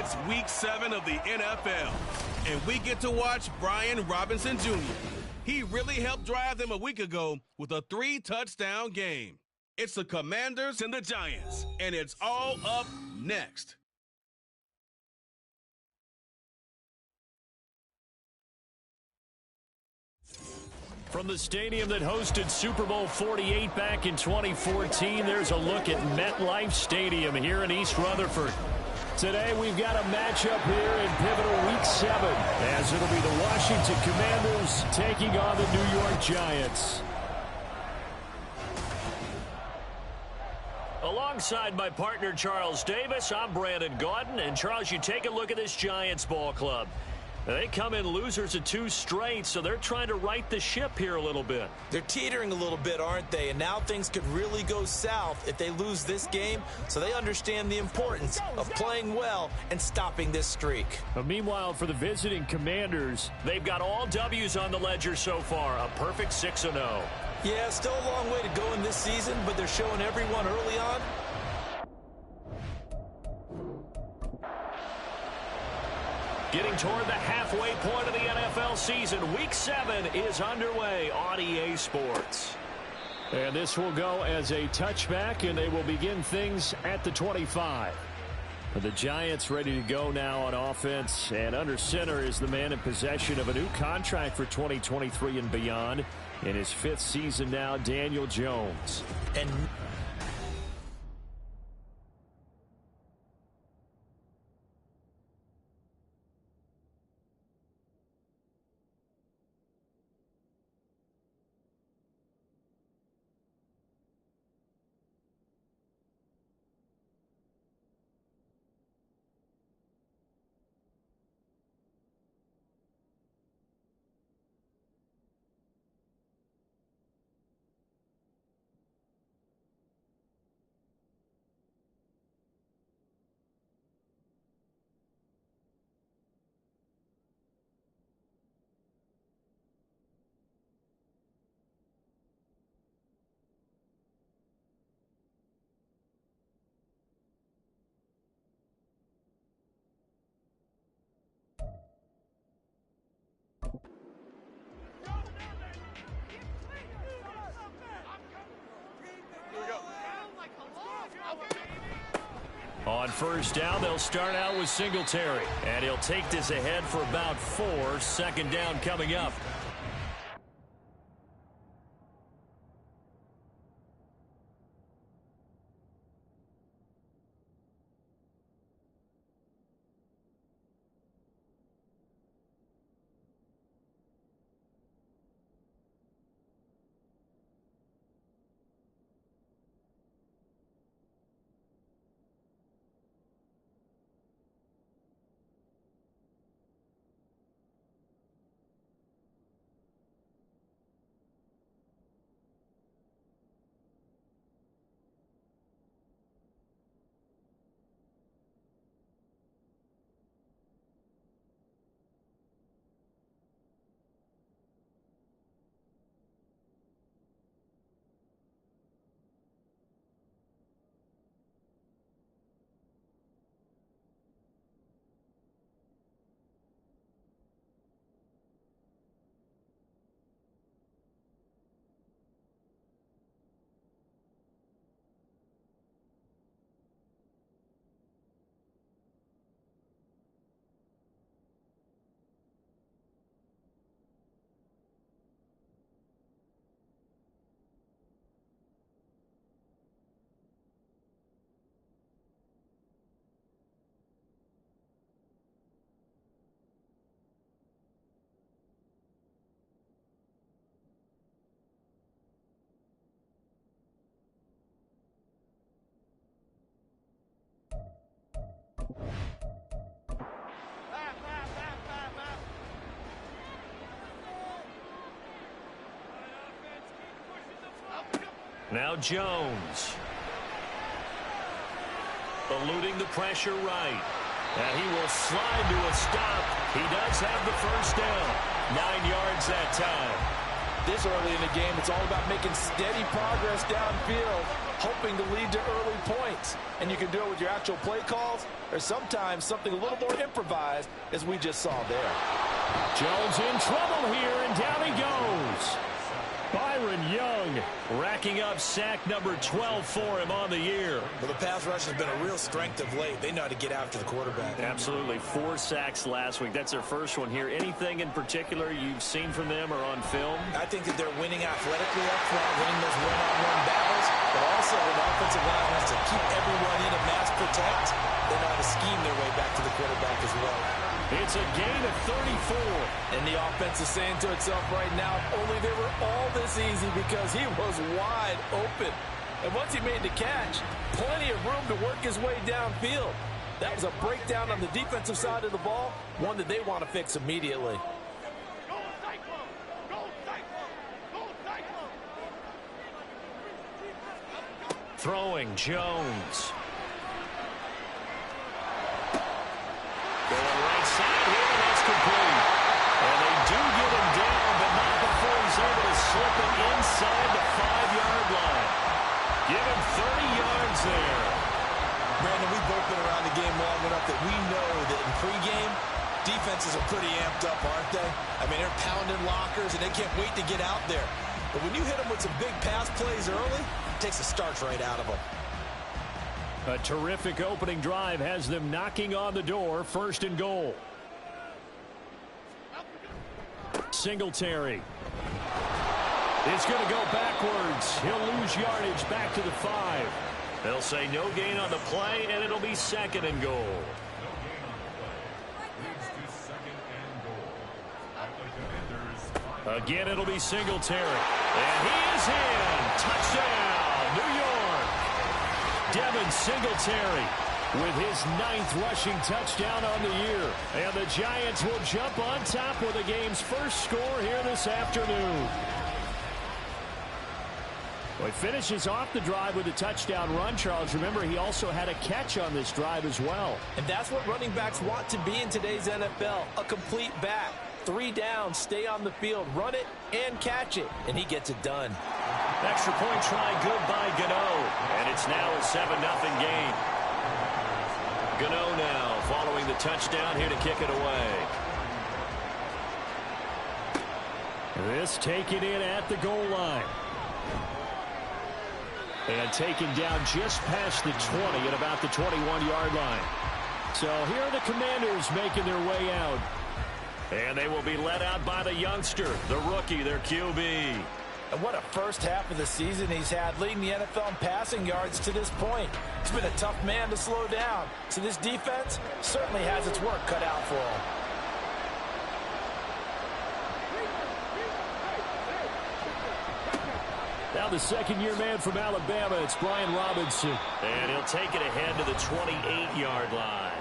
It's Week 7 of the NFL, and we get to watch Brian Robinson Jr. He really helped drive them a week ago with a 3-touchdown game. It's the Commanders and the Giants, and it's all up next. From the stadium that hosted Super Bowl 48 back in 2014, there's a look at MetLife Stadium here in East Rutherford. Today we've got a matchup here in pivotal Week 7, as it'll be the Washington Commanders taking on the New York Giants. Alongside my partner Charles Davis, I'm Brandon Gaudin. And Charles, you take a look at this Giants ball club. They come in losers of 2 straight, so they're trying to right the ship here a little bit. They're teetering a little bit, aren't they? And now things could really go south if they lose this game, so they understand the importance of playing well and stopping this streak. But meanwhile, for the visiting Commanders, they've got all W's on the ledger so far, a perfect 6-0. Yeah, still a long way to go in this season, but they're showing everyone early on. Getting toward the halfway point of the NFL season, Week 7 is underway on EA Sports. And this will go as a touchback, and they will begin things at the 25. The Giants ready to go now on offense, and under center is the man in possession of a new contract for 2023 and beyond. In his 5th season now, Daniel Jones. And on first down, they'll start out with Singletary. And he'll take this ahead for about 4. 2nd down coming up. Now Jones. Eluding the pressure right. And he will slide to a stop. He does have the first down. 9 yards that time. this early in the game, it's all about making steady progress downfield. hoping to lead to early points. And you can do it with your actual play calls, or sometimes something a little more improvised, as we just saw there. Jones in trouble here, and down he goes. Byron Young racking up sack number 12 for him on the year. Well, the pass rush has been a real strength of late. They know how to get after the quarterback. Absolutely. 4 sacks last week. That's their first one here. Anything in particular you've seen from them or on film? I think that they're winning athletically up front, winning those one-on-one battles, but also when the offensive line has to keep everyone in and mass protect, they know how to scheme their way back to the quarterback as well. It's a gain of 34. And the offense is saying to itself right now, only they were all this easy because he was wide open. And once he made the catch, plenty of room to work his way downfield. That was a breakdown on the defensive side of the ball, one that they want to fix immediately. Throwing Jones. Complete. And they do get him down, but not before he's able to slip it inside the 5-yard line. Give him 30 yards there. Brandon, we've both been around the game long enough that we know that in pregame, defenses are pretty amped up, aren't they? I mean, they're pounding lockers, and they can't wait to get out there. But when you hit them with some big pass plays early, it takes the starch right out of them. A terrific opening drive has them knocking on the door, 1st and goal. Singletary. It's going to go backwards. He'll lose yardage back to the 5. They'll say no gain on the play, and it'll be 2nd and goal. Again, it'll be Singletary. And he is in. Touchdown, New York. Devin Singletary with his 9th rushing touchdown on the year. And the Giants will jump on top with the game's first score here this afternoon. Well, he finishes off the drive with a touchdown run, Charles. Remember, he also had a catch on this drive as well. And that's what running backs want to be in today's NFL, a complete back. 3 downs, stay on the field, run it, and catch it. And he gets it done. Extra point try good by Gano. And it's now a 7-0 game. Gano now following the touchdown here to kick it away. This taken in at the goal line. And taken down just past the 20 at about the 21-yard line. So here are the Commanders making their way out. And they will be led out by the youngster, the rookie, their QB. And what a first half of the season he's had, leading the NFL in passing yards to this point. He's been a tough man to slow down. So this defense certainly has its work cut out for him. Now the second-year man from Alabama, it's Brian Robinson. And he'll take it ahead to the 28-yard line.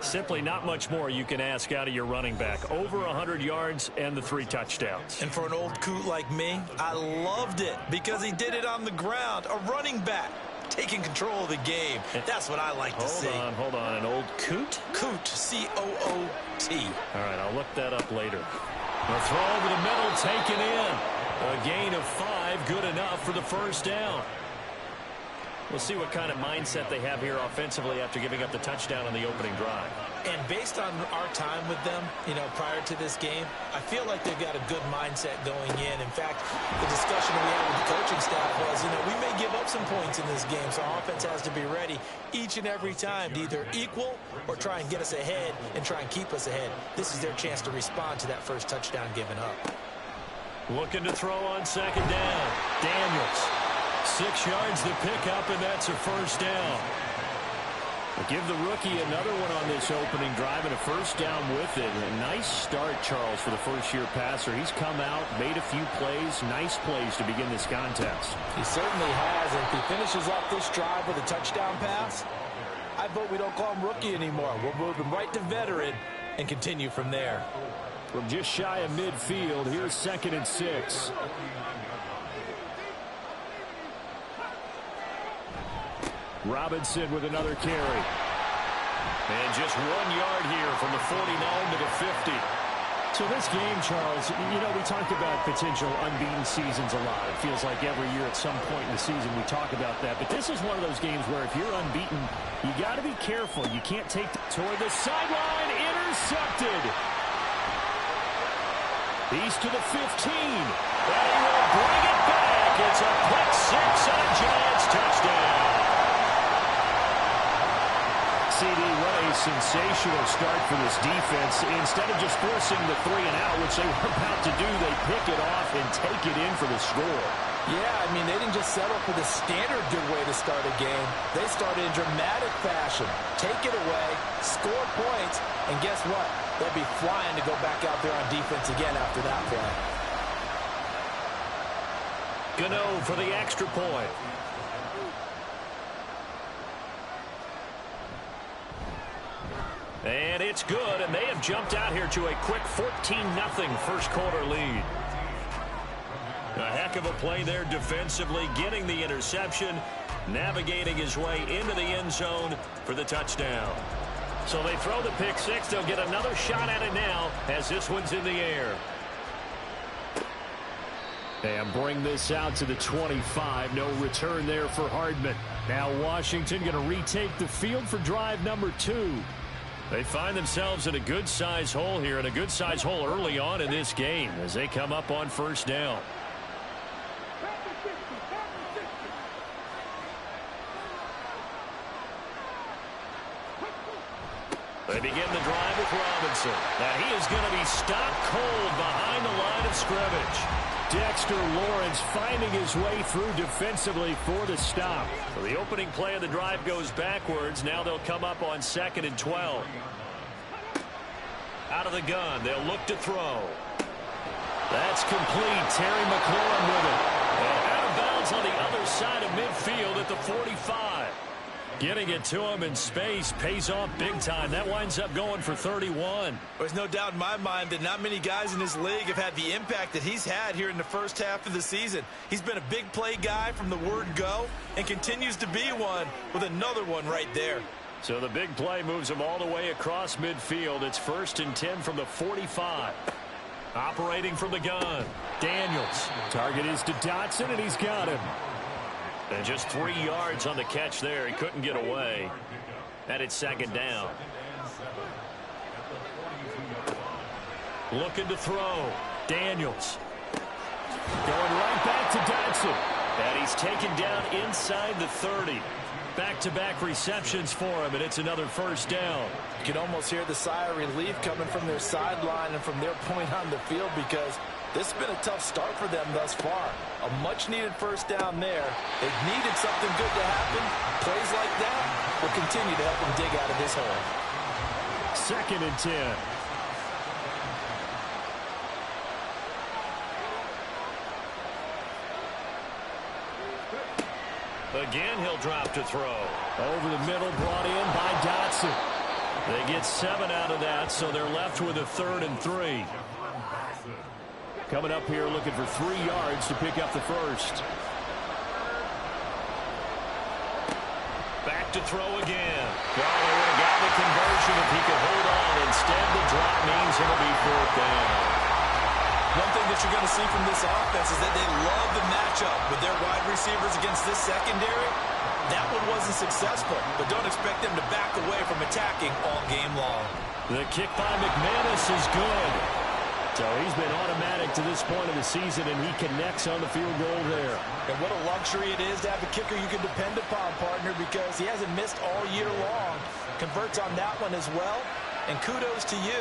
Simply not much more you can ask out of your running back. Over 100 yards and the 3 touchdowns. And for an old coot like me, I loved it because he did it on the ground. A running back taking control of the game. That's what I like to see. Hold on. An old coot? Coot, C-O-O-T. All right, I'll look that up later. The throw over the middle, taken in. A gain of 5, good enough for the first down. We'll see what kind of mindset they have here offensively after giving up the touchdown on the opening drive. And based on our time with them, prior to this game, I feel like they've got a good mindset going in. In fact, the discussion we had with the coaching staff was, we may give up some points in this game, so our offense has to be ready each and every time to either equal or try and get us ahead and try and keep us ahead. This is their chance to respond to that first touchdown given up. Looking to throw on second down. Daniels. 6 yards to pick up, and that's a first down. We'll give the rookie another one on this opening drive and a first down with it. A nice start, Charles, for the first-year passer. He's come out, made a few plays, nice plays to begin this contest. He certainly has, and if he finishes off this drive with a touchdown pass, I vote we don't call him rookie anymore. We'll move him right to veteran and continue from there. From just shy of midfield, here's 2nd and 6. Robinson with another carry. And just 1 yard here from the 49 to the 50. So this game, Charles, we talked about potential unbeaten seasons a lot. It feels like every year at some point in the season we talk about that. But this is one of those games where if you're unbeaten, you got to be careful. You can't take toward the sideline. Intercepted. He's to the 15. And he will bring it back. It's a pick six on a Giants touchdown. CD, what a sensational start for this defense. Instead of just forcing the 3-and-out, which they were about to do, they pick it off and take it in for the score. Yeah, I mean, they didn't just settle for the standard good way to start a game. They started in dramatic fashion. Take it away, score points, and guess what? They'll be flying to go back out there on defense again after that play. Gano for the extra point. And it's good, and they have jumped out here to a quick 14-0 first quarter lead. A heck of a play there defensively, getting the interception, navigating his way into the end zone for the touchdown. So they throw the pick six. They'll get another shot at it now as this one's in the air. And bring this out to the 25. No return there for Hardman. Now Washington going to retake the field for drive number 2. They find themselves in a good-size hole here, and a good-size hole early on in this game as they come up on first down. They begin the drive with Robinson. Now he is going to be stopped cold behind the line of scrimmage. Dexter Lawrence finding his way through defensively for the stop. So the opening play of the drive goes backwards. Now they'll come up on 2nd and 12. Out of the gun, they'll look to throw. That's complete. Terry McLaurin with it. And out of bounds on the other side of midfield at the 45. Getting it to him in space pays off big time. That winds up going for 31. There's no doubt in my mind that not many guys in this league have had the impact that he's had here in the first half of the season. He's been a big play guy from the word go and continues to be one with another one right there. So the big play moves him all the way across midfield. It's 1st and 10 from the 45. Operating from the gun. Daniels. Target is to Dotson, and he's got him. And just 3 yards on the catch there. He couldn't get away. And it's 2nd down. Looking to throw. Daniels. Going right back to Dotson. And he's taken down inside the 30. Back-to-back receptions for him, and it's another first down. You can almost hear the sigh of relief coming from their sideline and from their point on the field, because this has been a tough start for them thus far. A much-needed first down there. They've needed something good to happen. Plays like that will continue to help them dig out of this hole. 2nd and 10. Again, he'll drop to throw. Over the middle, brought in by Dotson. They get 7 out of that, so they're left with a 3rd and 3. Coming up here looking for 3 yards to pick up the first. Back to throw again. Well, they would have got the conversion if he could hold on. Instead, the drop means it'll be 4th down. One thing that you're going to see from this offense is that they love the matchup with their wide receivers against this secondary. That one wasn't successful, but don't expect them to back away from attacking all game long. The kick by McManus is good. So he's been automatic to this point of the season, and he connects on the field goal there. And what a luxury it is to have a kicker you can depend upon, partner, because he hasn't missed all year long. Converts on that one as well, and kudos to you.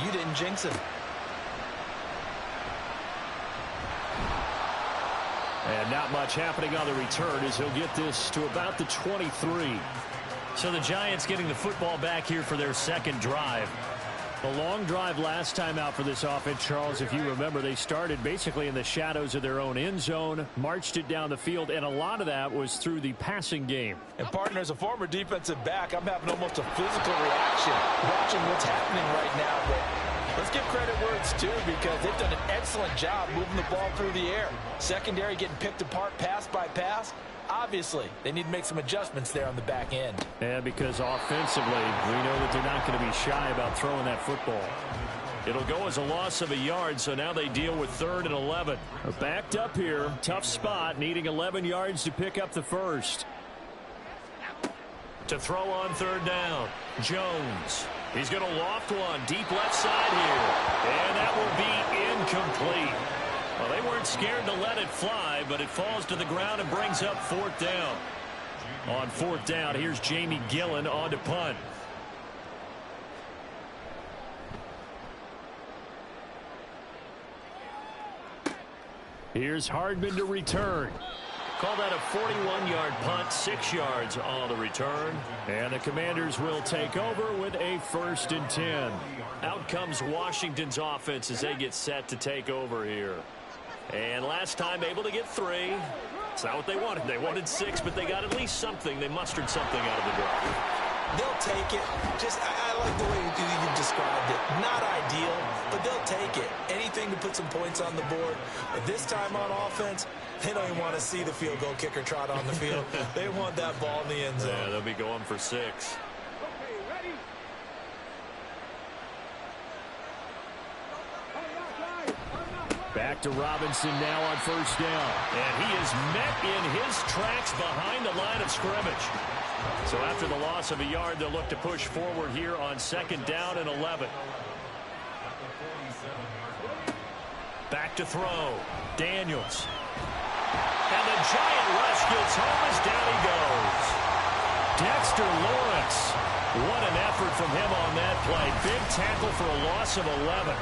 You didn't jinx him. And not much happening on the return as he'll get this to about the 23. So the Giants getting the football back here for their 2nd drive. A long drive last time out for this offense, Charles. If you remember, they started basically in the shadows of their own end zone, marched it down the field, and a lot of that was through the passing game. And partner, as a former defensive back, I'm having almost a physical reaction watching what's happening right now. But let's give credit where it's due, because they've done an excellent job moving the ball through the air. Secondary getting picked apart pass by pass. Obviously, they need to make some adjustments there on the back end. And because offensively, we know that they're not going to be shy about throwing that football. It'll go as a loss of a yard, so now they deal with 3rd and 11. Backed up here. Tough spot, needing 11 yards to pick up the first. To throw on 3rd down, Jones. He's going to loft one deep left side here. And that will be incomplete. Well, they weren't scared to let it fly, but it falls to the ground and brings up 4th down. On 4th down, here's Jamie Gillen on to punt. Here's Hardman to return. Call that a 41-yard punt, 6 yards on the return. And the Commanders will take over with a 1st and 10. Out comes Washington's offense as they get set to take over here. And last time able to get 3. It's not what they wanted. They wanted 6, but they got at least something. They mustered something out of the drive. They'll take it. I like the way you described it. Not ideal, but they'll take it. Anything to put some points on the board. But this time on offense, they don't even want to see the field goal kicker trot on the field. They want that ball in the end zone. Yeah, they'll be going for 6. Back to Robinson now on 1st down. And he is met in his tracks behind the line of scrimmage. So after the loss of a yard, they'll look to push forward here on 2nd down and 11. Back to throw. Daniels. And the giant rush gets home as down he goes. Dexter Lawrence. What an effort from him on that play. Big tackle for a loss of 11.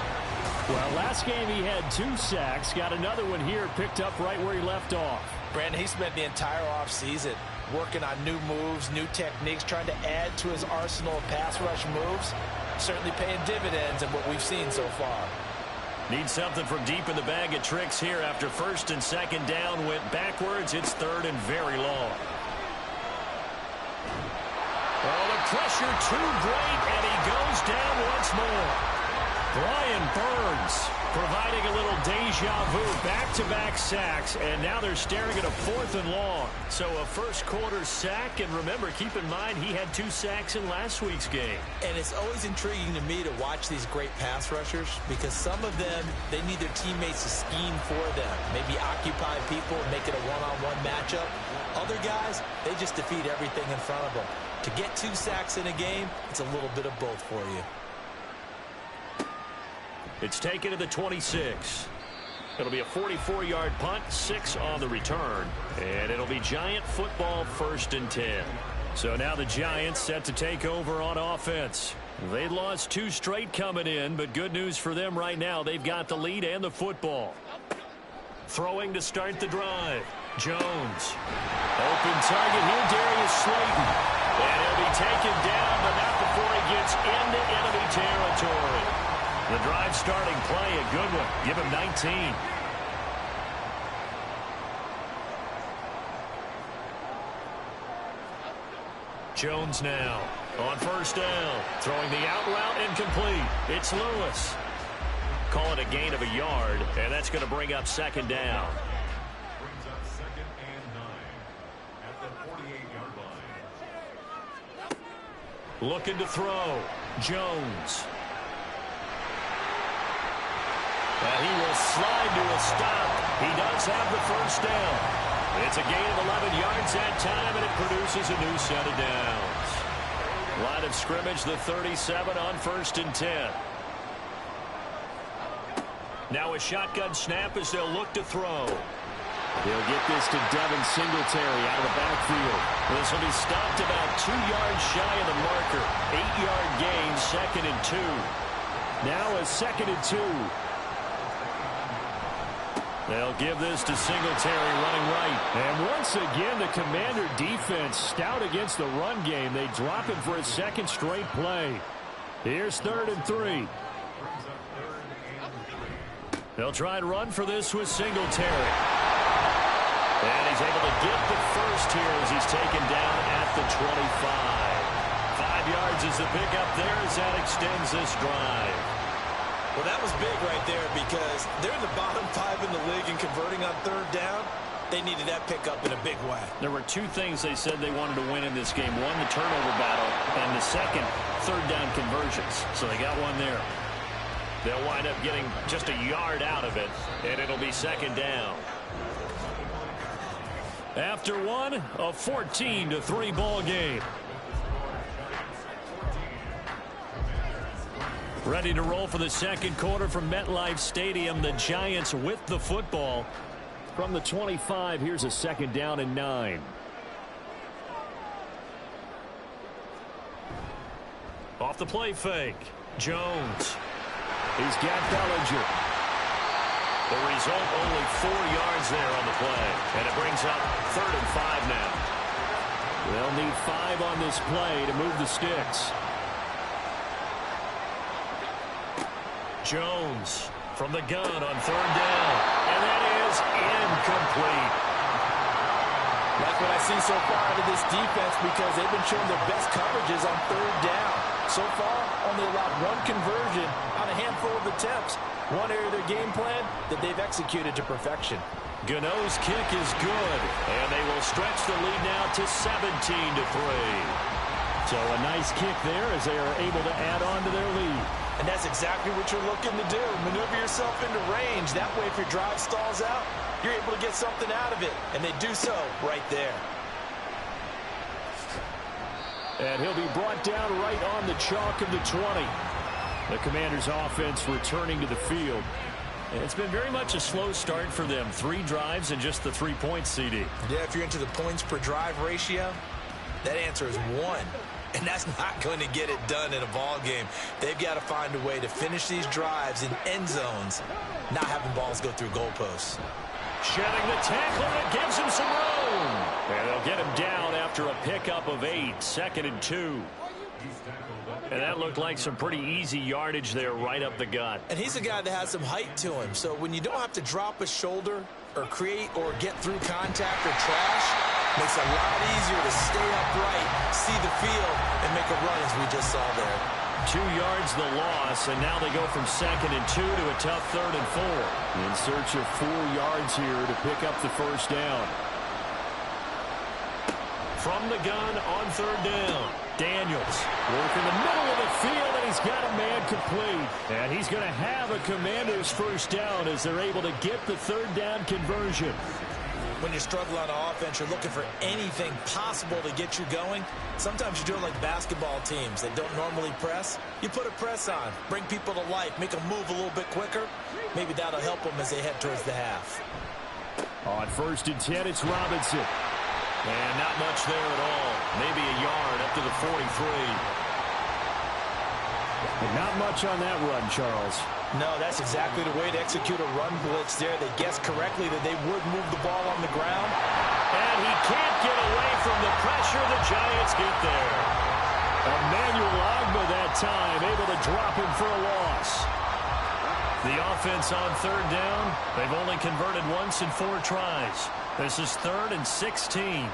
Well, last game he had 2 sacks. Got another one here, picked up right where he left off. Brandon, he spent the entire offseason working on new moves, new techniques, trying to add to his arsenal of pass rush moves. Certainly paying dividends in what we've seen so far. Need something from deep in the bag of tricks here after 1st and 2nd down went backwards. It's 3rd and very long. Oh, the pressure too great, and he goes down once more. Brian Burns providing a little deja vu, back-to-back sacks, and now they're staring at a 4th and long. So a first-quarter sack, and remember, keep in mind he had 2 sacks in last week's game. And it's always intriguing to me to watch these great pass rushers because some of them, they need their teammates to scheme for them, maybe occupy people and make it a one-on-one matchup. Other guys, they just defeat everything in front of them. To get 2 sacks in a game, it's a little bit of both for you. It's taken to the 26. It'll be a 44-yard punt, 6 on the return. And it'll be Giant football 1st and 10. So now the Giants set to take over on offense. They lost 2 straight coming in, but good news for them right now. They've got the lead and the football. Throwing to start the drive. Jones. Open target here, Darius Slayton. And he'll be taken down, but not before he gets into enemy territory. The drive starting play, a good one. Give him 19. Jones now on 1st down. Throwing the out route incomplete. It's Lewis. Call it a gain of a yard, and that's going to bring up 2nd down. Brings up 2nd and 9 at the 48-yard line. Looking to throw. Jones. He will slide to a stop. He does have the 1st down. It's a gain of 11 yards that time, and it produces a new set of downs. Line of scrimmage, the 37 on 1st and 10. Now a shotgun snap as they'll look to throw. He'll get this to Devin Singletary out of the backfield. This will be stopped about 2 yards shy of the marker. 8-yard gain, 2nd and 2. Now a 2nd and 2. They'll give this to Singletary running right. And once again, the Commander defense stout against the run game. They drop him for a 2nd straight play. Here's 3rd and 3. They'll try and run for this with Singletary. And he's able to get the first here as he's taken down at the 25. 5 yards is the pickup there as that extends this drive. Well, that was big right there because they're in the bottom 5 in the league and converting on 3rd down. They needed that pickup in a big way. There were 2 things they said they wanted to win in this game. One, the turnover battle, and the second, 3rd down conversions. So they got one there. They'll wind up getting just a yard out of it, and it'll be second down. After one, a 14-3 ball game. Ready to roll for the second quarter from MetLife Stadium. The Giants with the football. From the 25, here's a second down and 9. Off the play fake. Jones. He's got Bellinger. The result, only 4 yards there on the play. And it brings up 3rd and 5 now. They'll need 5 on this play to move the sticks. Jones from the gun on 3rd down. And that is incomplete. Like what I see so far out of this defense, because they've been showing their best coverages on 3rd down. So far, only allowed 1 conversion on a handful of attempts. One area of their game plan that they've executed to perfection. Gano's kick is good, and they will stretch the lead now to 17-3. So a nice kick there as they are able to add on to their lead. And that's exactly what you're looking to do. Maneuver yourself into range. That way, if your drive stalls out, you're able to get something out of it. And they do so right there. And he'll be brought down right on the chalk of the 20. The Commanders' offense returning to the field. And it's been very much a slow start for them. 3 drives and just the 3 points, CD. Yeah, if you're into the points per drive ratio, that answer is 1. And that's not going to get it done in a ball game. They've got to find a way to finish these drives in end zones, not having balls go through goalposts. Shedding the tackle, and it gives him some room. And they'll get him down after a pickup of 8, 2nd and 2. And that looked like some pretty easy yardage there right up the gut. And he's a guy that has some height to him. So when you don't have to drop a shoulder or create or get through contact or trash, makes it a lot easier to stay upright, see the field, and make a run as we just saw there. 2 yards the loss, and now they go from 2nd and 2 to a tough 3rd and 4. In search of 4 yards here to pick up the first down. From the gun on 3rd down. Daniels working the middle of the field, and he's got a man complete. And he's going to have a Commander's first down as they're able to get the 3rd down conversion. When you struggle on offense, you're looking for anything possible to get you going. Sometimes you do it like basketball teams that don't normally press. You put a press on, bring people to life, make them move a little bit quicker. Maybe that'll help them as they head towards the half. On 1st and 10, it's Robinson. And not much there at all. Maybe a yard up to the 43. But not much on that run, Charles. No, that's exactly the way to execute a run blitz there. They guessed correctly that they would move the ball on the ground. And he can't get away from the pressure. The Giants get there. Emmanuel Ogbah that time, able to drop him for a loss. The offense on 3rd down, they've only converted once in 4 tries. This is 3rd and 16.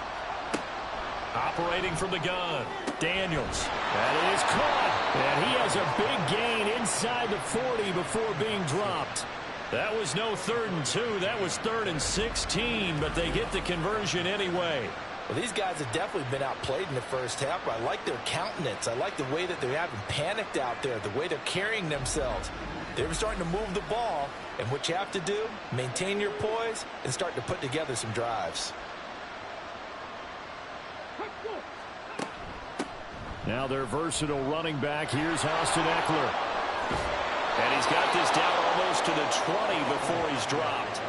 Operating from the gun. Daniels. That is caught. And he has a big gain inside the 40 before being dropped. That was no 3rd and 2. That was 3rd and 16, but they get the conversion anyway. Well, these guys have definitely been outplayed in the first half. I like their countenance. I like the way that they haven't panicked out there, the way they're carrying themselves. They're starting to move the ball, and what you have to do, maintain your poise and start to put together some drives. Now their versatile running back. Here's Austin Eckler. And he's got this down almost to the 20 before he's dropped.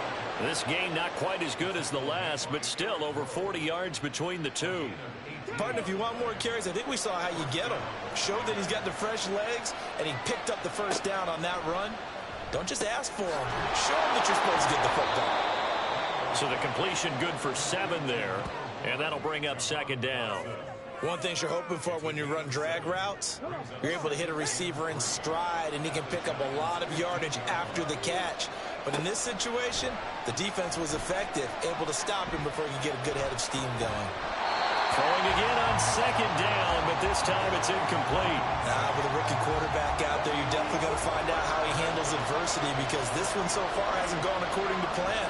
This game not quite as good as the last, but still over 40 yards between the two. Partner, if you want more carries, I think we saw how you get him. Showed that he's got the fresh legs, and he picked up the first down on that run. Don't just ask for him. Show him that you're supposed to get the football. So the completion good for 7 there, and that'll bring up 2nd down. One thing you're hoping for when you run drag routes, you're able to hit a receiver in stride, and he can pick up a lot of yardage after the catch. But in this situation, the defense was effective, able to stop him before you get a good head of steam going. Throwing again on 2nd down, but this time it's incomplete. With a rookie quarterback out there, you're definitely going to find out how he handles adversity, because this one so far hasn't gone according to plan.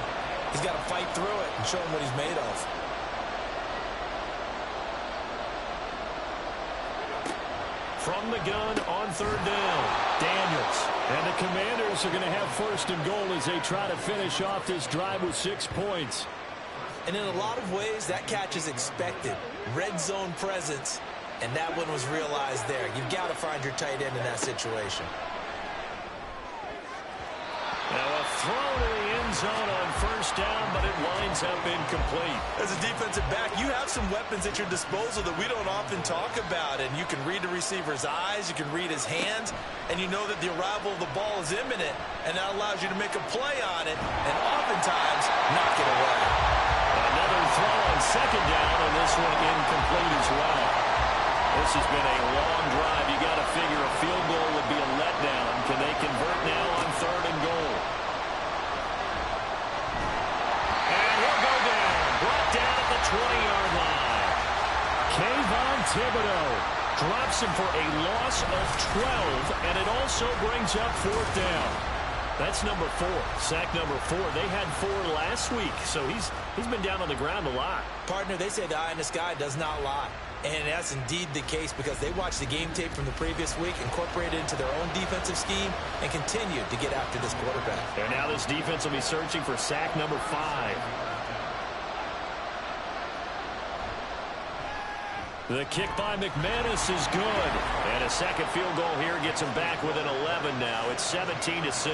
He's got to fight through it and show him what he's made of. From the gun on 3rd down, Daniels. And the Commanders are going to have first and goal as they try to finish off this drive with 6 points. And in a lot of ways, that catch is expected. Red zone presence, and that one was realized there. You've got to find your tight end in that situation. Now a throw to the end zone on first down, but it winds up incomplete. As a defensive back, you have some weapons at your disposal that we don't often talk about. And you can read the receiver's eyes, you can read his hands, and you know that the arrival of the ball is imminent, and that allows you to make a play on it, and oftentimes knock it away. Another throw on second down, and this one incomplete as well. This has been a long drive. You got to figure a field goal would be a letdown. Can they convert now on third and goal? And he'll go down. Brought down at the 20-yard line. Kayvon Thibodeau drops him for a loss of 12, and it also brings up fourth down. That's number 4, sack number 4. They had 4 last week, so he's been down on the ground a lot. Partner, they say the eye in the sky does not lie. And that's indeed the case because they watched the game tape from the previous week, incorporated it into their own defensive scheme, and continued to get after this quarterback. And now this defense will be searching for sack number 5. The kick by McManus is good. And a second field goal here gets him back within 11 now. It's 17-6.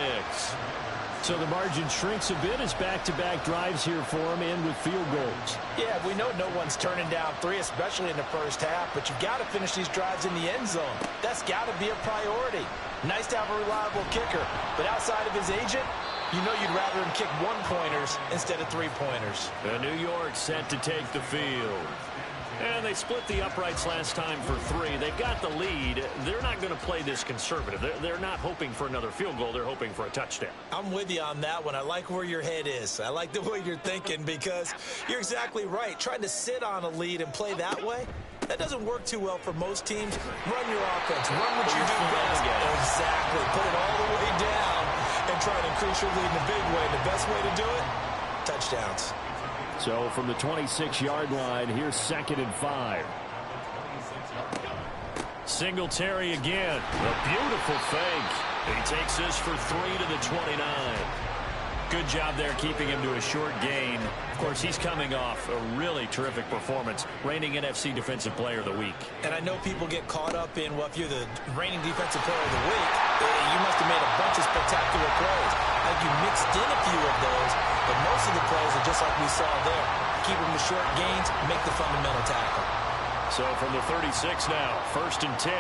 So the margin shrinks a bit as back-to-back drives here for him and with field goals. Yeah, we know no one's turning down 3, especially in the first half, but you've got to finish these drives in the end zone. That's got to be a priority. Nice to have a reliable kicker, but outside of his agent, you know you'd rather him kick 1-pointers instead of 3-pointers. New York set to take the field. And they split the uprights last time for 3. They've got the lead. They're not going to play this conservative. They're not hoping for another field goal. They're hoping for a touchdown. I'm with you on that one. I like where your head is. I like the way you're thinking because you're exactly right. Trying to sit on a lead and play that way, that doesn't work too well for most teams. Run your offense. Run what you do best. Exactly. Put it all the way down and try to increase your lead in a big way. The best way to do it, touchdowns. So from the 26-yard line, here's 2nd and 5. Singletary again. A beautiful fake. He takes this for 3 to the 29. Good job there keeping him to a short gain. Of course, he's coming off a really terrific performance, reigning NFC Defensive Player of the Week. And I know people get caught up in, well, if you're the reigning Defensive Player of the Week, you must have made a bunch of spectacular plays. Like you mixed in a few of those, but most of the plays are just like we saw there. Keep them to short gains, make the fundamental tackle. So from the 36 now, 1st and 10.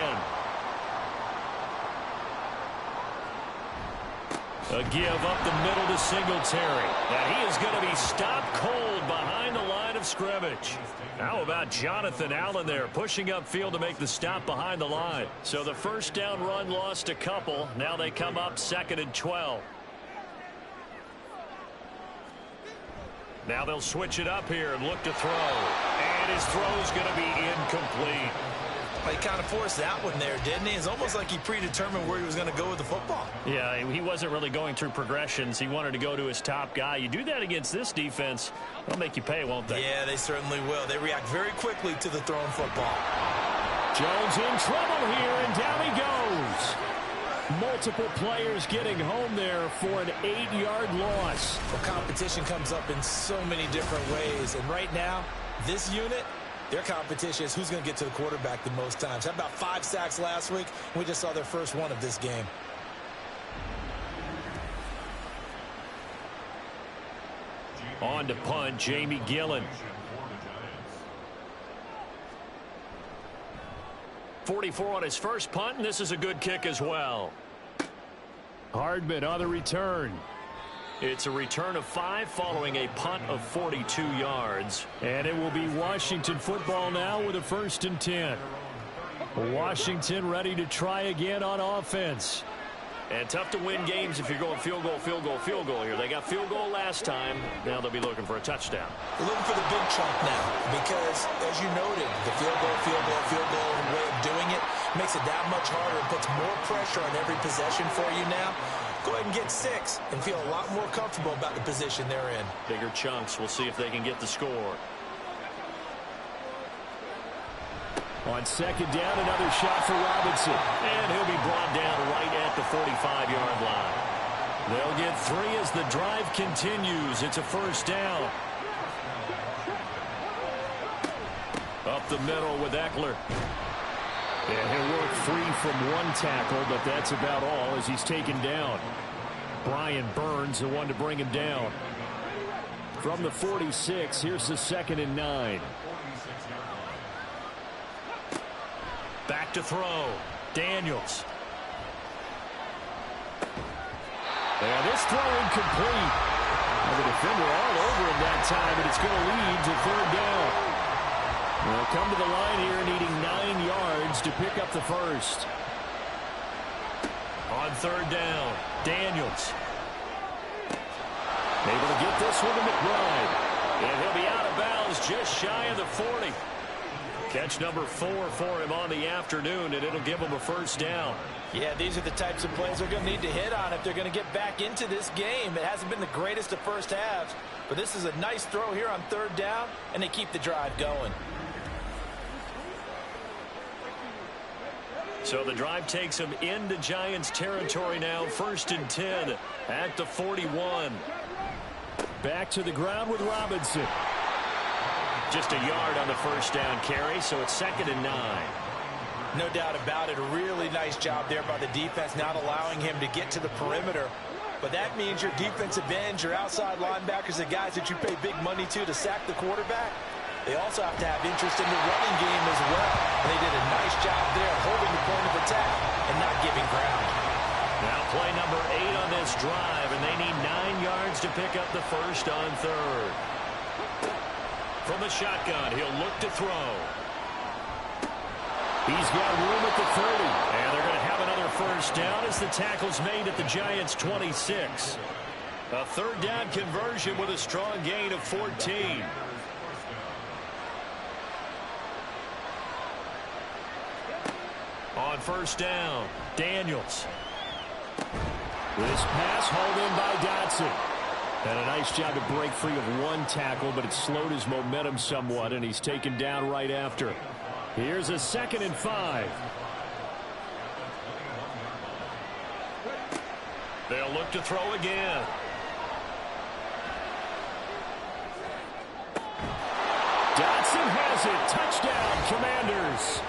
A give up the middle to Singletary. And he is going to be stopped cold behind the line of scrimmage. How about Jonathan Allen there pushing upfield to make the stop behind the line. So the first down run lost a couple. Now they come up 2nd and 12. Now they'll switch it up here and look to throw. And his throw's going to be incomplete. He kind of forced that one there, didn't he? It's almost like he predetermined where he was going to go with the football. Yeah, he wasn't really going through progressions. He wanted to go to his top guy. You do that against this defense, they'll make you pay, won't they? Yeah, they certainly will. They react very quickly to the thrown football. Jones in trouble here, and down he goes. Multiple players getting home there for an 8-yard loss. Well, competition comes up in so many different ways, and right now, this unit, their competition is who's going to get to the quarterback the most times. How about 5 sacks last week? We just saw their first one of this game. On to punt, Jamie Gillen. 44 on his first punt, and this is a good kick as well. Hardman on the return. It's a return of 5 following a punt of 42 yards. And it will be Washington football now with a 1st and 10. Washington ready to try again on offense. And tough to win games if you're going field goal, field goal, field goal here. They got field goal last time. Now they'll be looking for a touchdown. They're looking for the big chunk now because, as you noted, the field goal way of doing it makes it that much harder. It puts more pressure on every possession for you now. Go ahead and get 6 and feel a lot more comfortable about the position they're in. Bigger chunks. We'll see if they can get the score. On second down, another shot for Robinson. And he'll be brought down right at the 45-yard line. They'll get 3 as the drive continues. It's a first down. Up the middle with Eckler. And he'll work free from one tackle, but that's about all as he's taken down. Brian Burns, the one to bring him down. From the 46, here's the 2nd and 9. Back to throw. Daniels. And this throw incomplete. And the defender all over him that time, and it's going to lead to 3rd down. They'll come to the line here needing 9 yards to pick up the first. On 3rd down, Daniels. Able to get this one to McBride. And he'll be out of bounds just shy of the 40. Catch number 4 for him on the afternoon, and it'll give him a first down. Yeah, these are the types of plays they're going to need to hit on if they're going to get back into this game. It hasn't been the greatest of first halves, but this is a nice throw here on 3rd down, and they keep the drive going. So the drive takes them into Giants territory now. 1st and 10 at the 41. Back to the ground with Robinson. Just a yard on the first down carry, so it's 2nd and 9. No doubt about it. A really nice job there by the defense, not allowing him to get to the perimeter. But that means your defensive ends, your outside linebackers, the guys that you pay big money to sack the quarterback, they also have to have interest in the running game as well. And they did a nice job there holding the point of attack and not giving ground. Now play number 8 on this drive, and they need 9 yards to pick up the first on 3rd. From the shotgun, he'll look to throw. He's got room at the 30, and they're going to have another first down as the tackle's made at the Giants' 26. A 3rd down conversion with a strong gain of 14. On 1st down, Daniels. This pass hauled in by Dotson. And a nice job to break free of one tackle, but it slowed his momentum somewhat, and he's taken down right after. Here's a 2nd and 5. They'll look to throw again. Dotson has it. Touchdown, Commanders.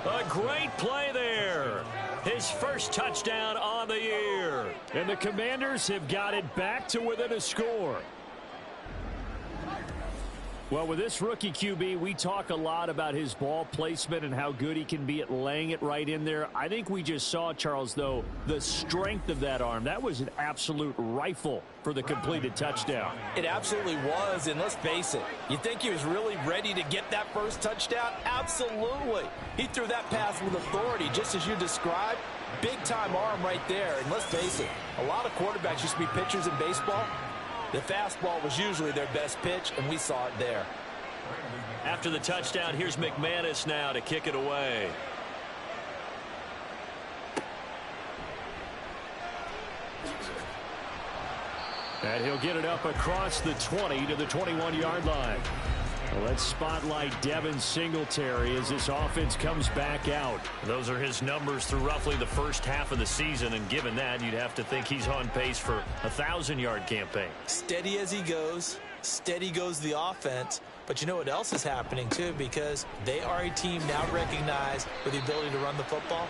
A great play there. His first touchdown on the year. And the Commanders have got it back to within a score. Well, with this rookie QB, we talk a lot about his ball placement and how good he can be at laying it right in there. I think we just saw, Charles, though, the strength of that arm. That was an absolute rifle for the completed touchdown. It absolutely was, and let's face it, you think he was really ready to get that first touchdown? Absolutely. He threw that pass with authority, just as you described. Big-time arm right there, and let's face it, a lot of quarterbacks used to be pitchers in baseball. The fastball was usually their best pitch, and we saw it there. After the touchdown, here's McManus now to kick it away. And he'll get it up across the 20 to the 21-yard line. Well, let's spotlight Devin Singletary as this offense comes back out. Those are his numbers through roughly the first half of the season, and given that, you'd have to think he's on pace for a 1,000-yard campaign. Steady as he goes, steady goes the offense. But you know what else is happening, too, because they are a team now recognized with the ability to run the football.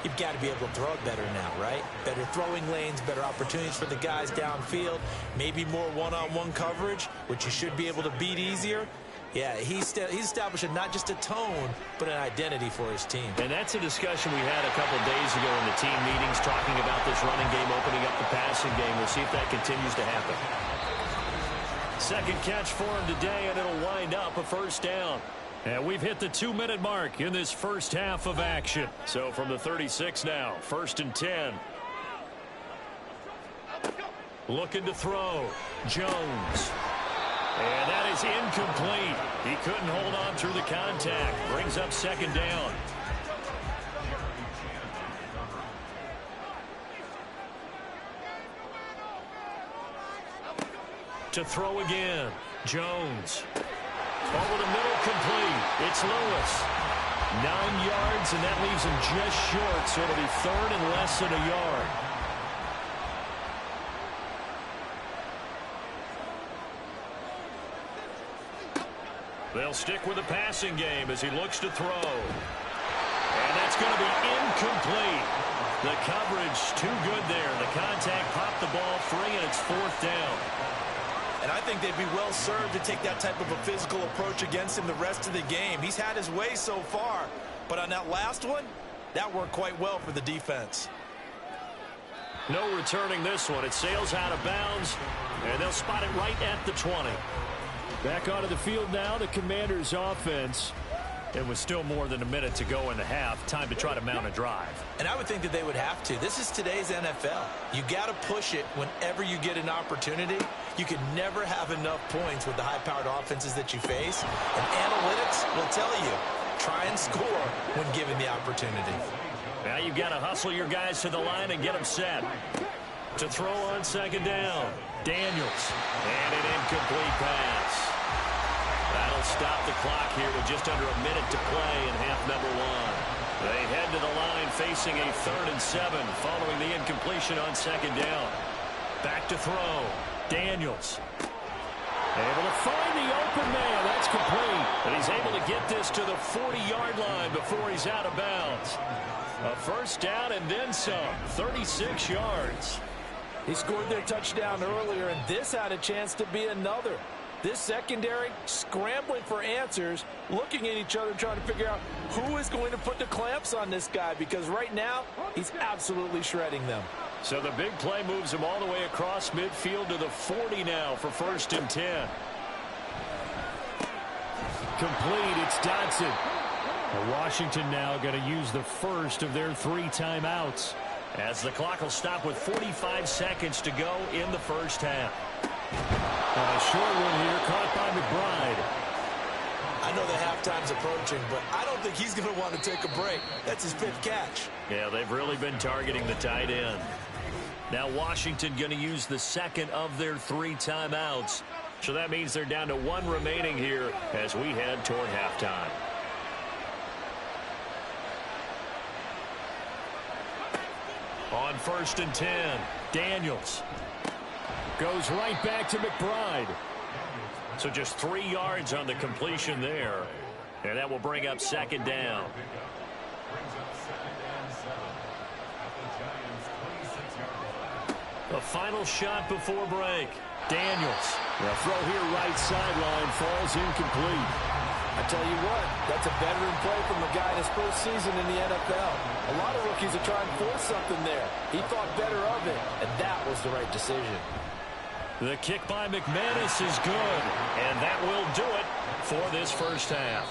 You've got to be able to throw it better now, right? Better throwing lanes, better opportunities for the guys downfield, maybe more one-on-one coverage, which you should be able to beat easier. Yeah, he's establishing not just a tone, but an identity for his team. And that's a discussion we had a couple days ago in the team meetings, talking about this running game, opening up the passing game. We'll see if that continues to happen. Second catch for him today, and it'll wind up a first down. And we've hit the 2-minute mark in this first half of action. So from the 36 now, 1st and 10. Looking to throw. Jones. And that is incomplete. He couldn't hold on through the contact. Brings up 2nd down. To throw again. Jones. Over the middle, complete. It's Lewis. 9 yards, and that leaves him just short, so it'll be third and less than a yard. They'll stick with the passing game as he looks to throw. And that's going to be incomplete. The coverage too good there. The contact popped the ball free, and it's fourth down. And I think they'd be well served to take that type of a physical approach against him the rest of the game. He's had his way so far, but on that last one, that worked quite well for the defense. No returning this one. It sails out of bounds, and they'll spot it right at the 20. Back onto the field now, the Commanders' offense. It was still more than a minute to go in the half. Time to try to mount a drive. And I would think that they would have to. This is today's NFL. You got to push it whenever you get an opportunity. You can never have enough points with the high-powered offenses that you face. And analytics will tell you, try and score when given the opportunity. Now you've got to hustle your guys to the line and get them set. To throw on second down, Daniels. And an incomplete pass. That'll stop the clock here with just under a minute to play in half number one. They head to the line facing a 3rd and 7 following the incompletion on second down. Back to throw. Daniels. Able to find the open man. That's complete. And he's able to get this to the 40-yard line before he's out of bounds. A first down and then some. 36 yards. He scored their touchdown earlier, and this had a chance to be another. This secondary scrambling for answers, looking at each other, trying to figure out who is going to put the clamps on this guy, because right now he's absolutely shredding them. So the big play moves him all the way across midfield to the 40 now for 1st and 10. Complete. It's Dodson. Washington now going to use the first of their 3 timeouts, as the clock will stop with 45 seconds to go in the first half. A short one here, caught by McBride. I know the halftime's approaching, but I don't think he's going to want to take a break. That's his 5th catch. Yeah, they've really been targeting the tight end. Now Washington going to use the second of their 3 timeouts. So that means they're down to 1 remaining here as we head toward halftime. On 1st and 10, Daniels. Goes right back to McBride. So just 3 yards on the completion there. And that will bring up second down. The final shot before break. Daniels. The throw here right sideline falls incomplete. I tell you what, that's a veteran play from a guy in his first season in the NFL. A lot of rookies are trying to force something there. He thought better of it, and that was the right decision. The kick by McManus is good, and that will do it for this first half.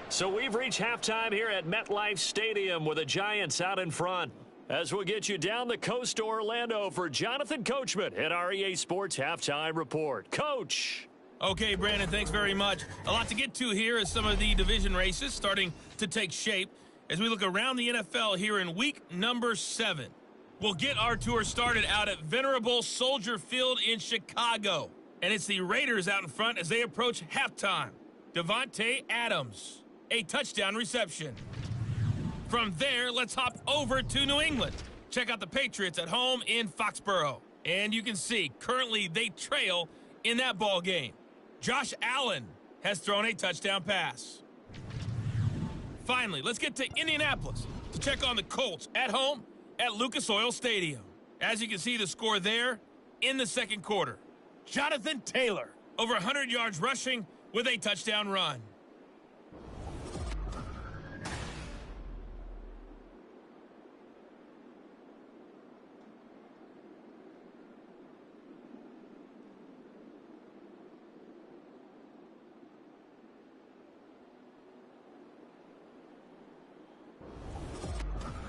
So we've reached halftime here at MetLife Stadium with the Giants out in front. As we'll get you down the coast to Orlando for Jonathan Coachman at our EA Sports Halftime Report. Coach. Okay, Brandon, thanks very much. A lot to get to here as some of the division races starting to take shape as we look around the NFL here in week number 7. We'll get our tour started out at Venerable Soldier Field in Chicago. And it's the Raiders out in front as they approach halftime. Devontae Adams, a touchdown reception. From there, let's hop over to New England. Check out the Patriots at home in Foxborough. And you can see, currently they trail in that ball game. Josh Allen has thrown a touchdown pass. Finally, let's get to Indianapolis to check on the Colts at home at Lucas Oil Stadium. As you can see, the score there in the second quarter. Jonathan Taylor, over 100 yards rushing with a touchdown run.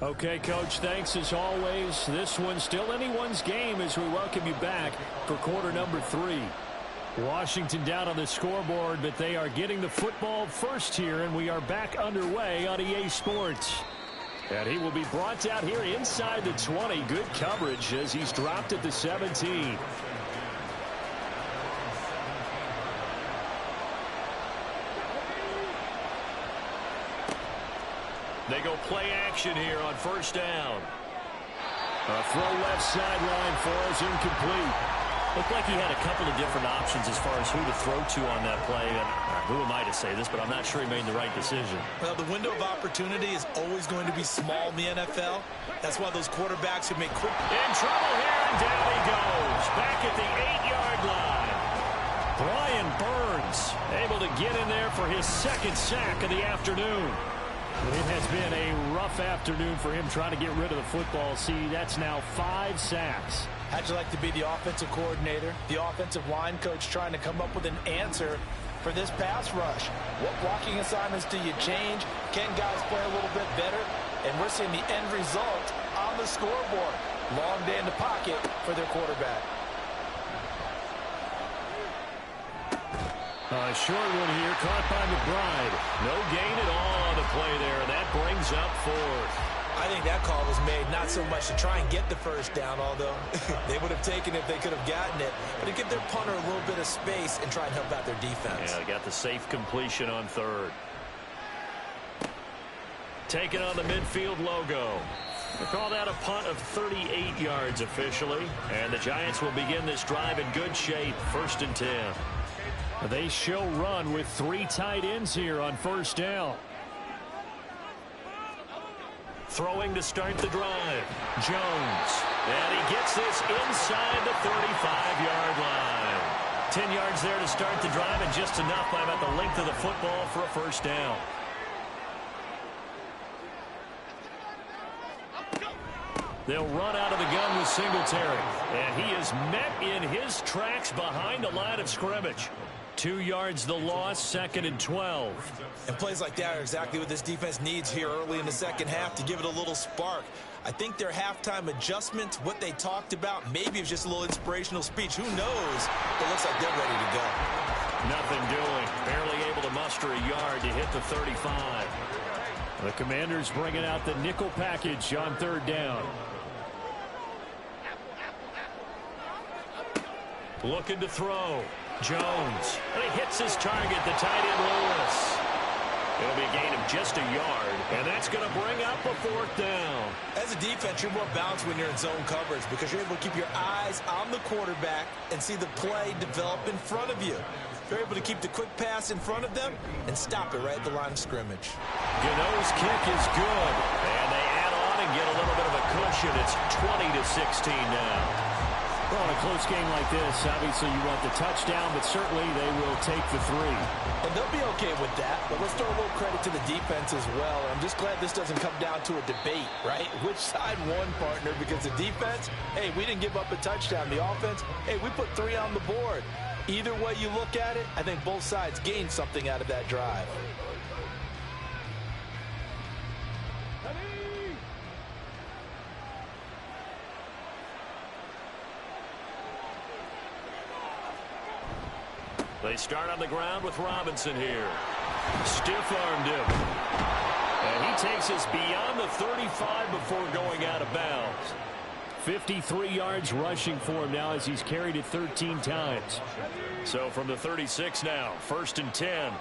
Okay, Coach, thanks as always. This one's still anyone's game as we welcome you back for quarter number 3. Washington down on the scoreboard, but they are getting the football first here, and we are back underway on EA Sports. And he will be brought out here inside the 20. Good coverage as he's dropped at the 17. They go play action here on first down. A throw left sideline for is incomplete. Looked like he had a couple of different options as far as who to throw to on that play. And who am I to say this, but I'm not sure he made the right decision. Well, the window of opportunity is always going to be small in the NFL. That's why those quarterbacks who make quick... In trouble here, and down he goes. Back at the 8-yard line. Brian Burns able to get in there for his second sack of the afternoon. It has been a rough afternoon for him trying to get rid of the football. See, that's now 5 sacks. How'd you like to be the offensive coordinator, the offensive line coach trying to come up with an answer for this pass rush? What blocking assignments do you change? Can guys play a little bit better? And we're seeing the end result on the scoreboard. Long day in the pocket for their quarterback. A short one here, caught by McBride. No gain at all on the play there. That brings up 4th. I think that call was made not so much to try and get the first down, although they would have taken it if they could have gotten it, but to give their punter a little bit of space and try and help out their defense. Yeah, they got the safe completion on 3rd. Taking on the midfield logo. They call that a punt of 38 yards officially, and the Giants will begin this drive in good shape, 1st and 10. They show run with 3 tight ends here on first down. Throwing to start the drive. Jones. And he gets this inside the 35-yard line. 10 yards there to start the drive, and just enough by about the length of the football for a first down. They'll run out of the gun with Singletary. And he is met in his tracks behind the line of scrimmage. 2 yards the loss, 2nd and 12. And plays like that are exactly what this defense needs here early in the second half to give it a little spark. I think their halftime adjustments, what they talked about, maybe it was just a little inspirational speech. Who knows? It looks like they're ready to go. Nothing doing. Barely able to muster a yard to hit the 35. The Commanders bringing out the nickel package on 3rd down. Looking to throw. Jones. And he hits his target, the tight end Lewis. It'll be a gain of just a yard, and that's going to bring up a 4th down. As a defense, you're more balanced when you're in zone coverage because you're able to keep your eyes on the quarterback and see the play develop in front of you. You're able to keep the quick pass in front of them and stop it right at the line of scrimmage. Gano's kick is good, and they add on and get a little bit of a cushion. It's 20-16 now. Well, in a close game like this, obviously you want the touchdown, but certainly they will take the 3. And they'll be okay with that, but let's throw a little credit to the defense as well. I'm just glad this doesn't come down to a debate, right? Which side won, partner? Because the defense, hey, we didn't give up a touchdown. The offense, hey, we put 3 on the board. Either way you look at it, I think both sides gained something out of that drive. They start on the ground with Robinson here. Stiff-armed him. And he takes us beyond the 35 before going out of bounds. 53 yards rushing for him now as he's carried it 13 times. So from the 36 now, 1st and 10.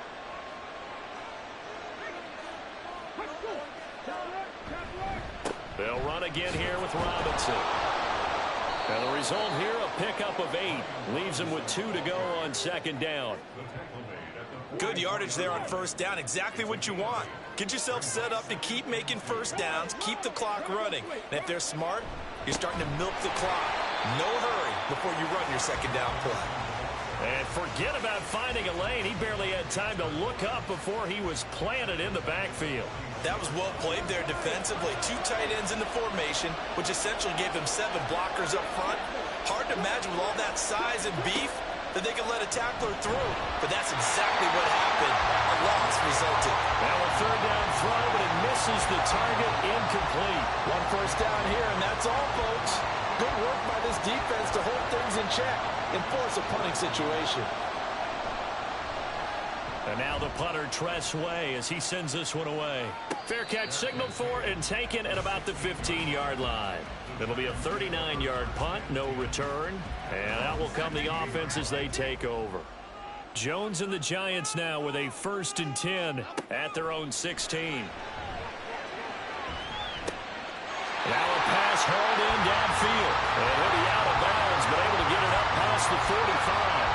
They'll run again here with Robinson. And the result here, a pickup of 8. Leaves him with 2 to go on 2nd down. Good yardage there on 1st down. Exactly what you want. Get yourself set up to keep making first downs, keep the clock running. And if they're smart, you're starting to milk the clock. No hurry before you run your 2nd down play. And forget about finding a lane. He barely had time to look up before he was planted in the backfield. That was well played there defensively. 2 tight ends in the formation, which essentially gave him 7 blockers up front. Hard to imagine with all that size and beef that they could let a tackler through. But that's exactly what happened. A loss resulted. Now a 3rd down throw, but it misses the target. Incomplete. 1 first down here, and that's all, folks. Good work by this defense to hold things in check and force a punting situation. And now the punter, Tress Way, as he sends this one away. Fair catch signaled for and taken at about the 15-yard line. It'll be a 39-yard punt, no return. And out will come the offense as they take over. Jones and the Giants now with a 1st and 10 at their own 16. Now a pass hauled in downfield. And he'll be out of bounds, but able to get it up past the 45.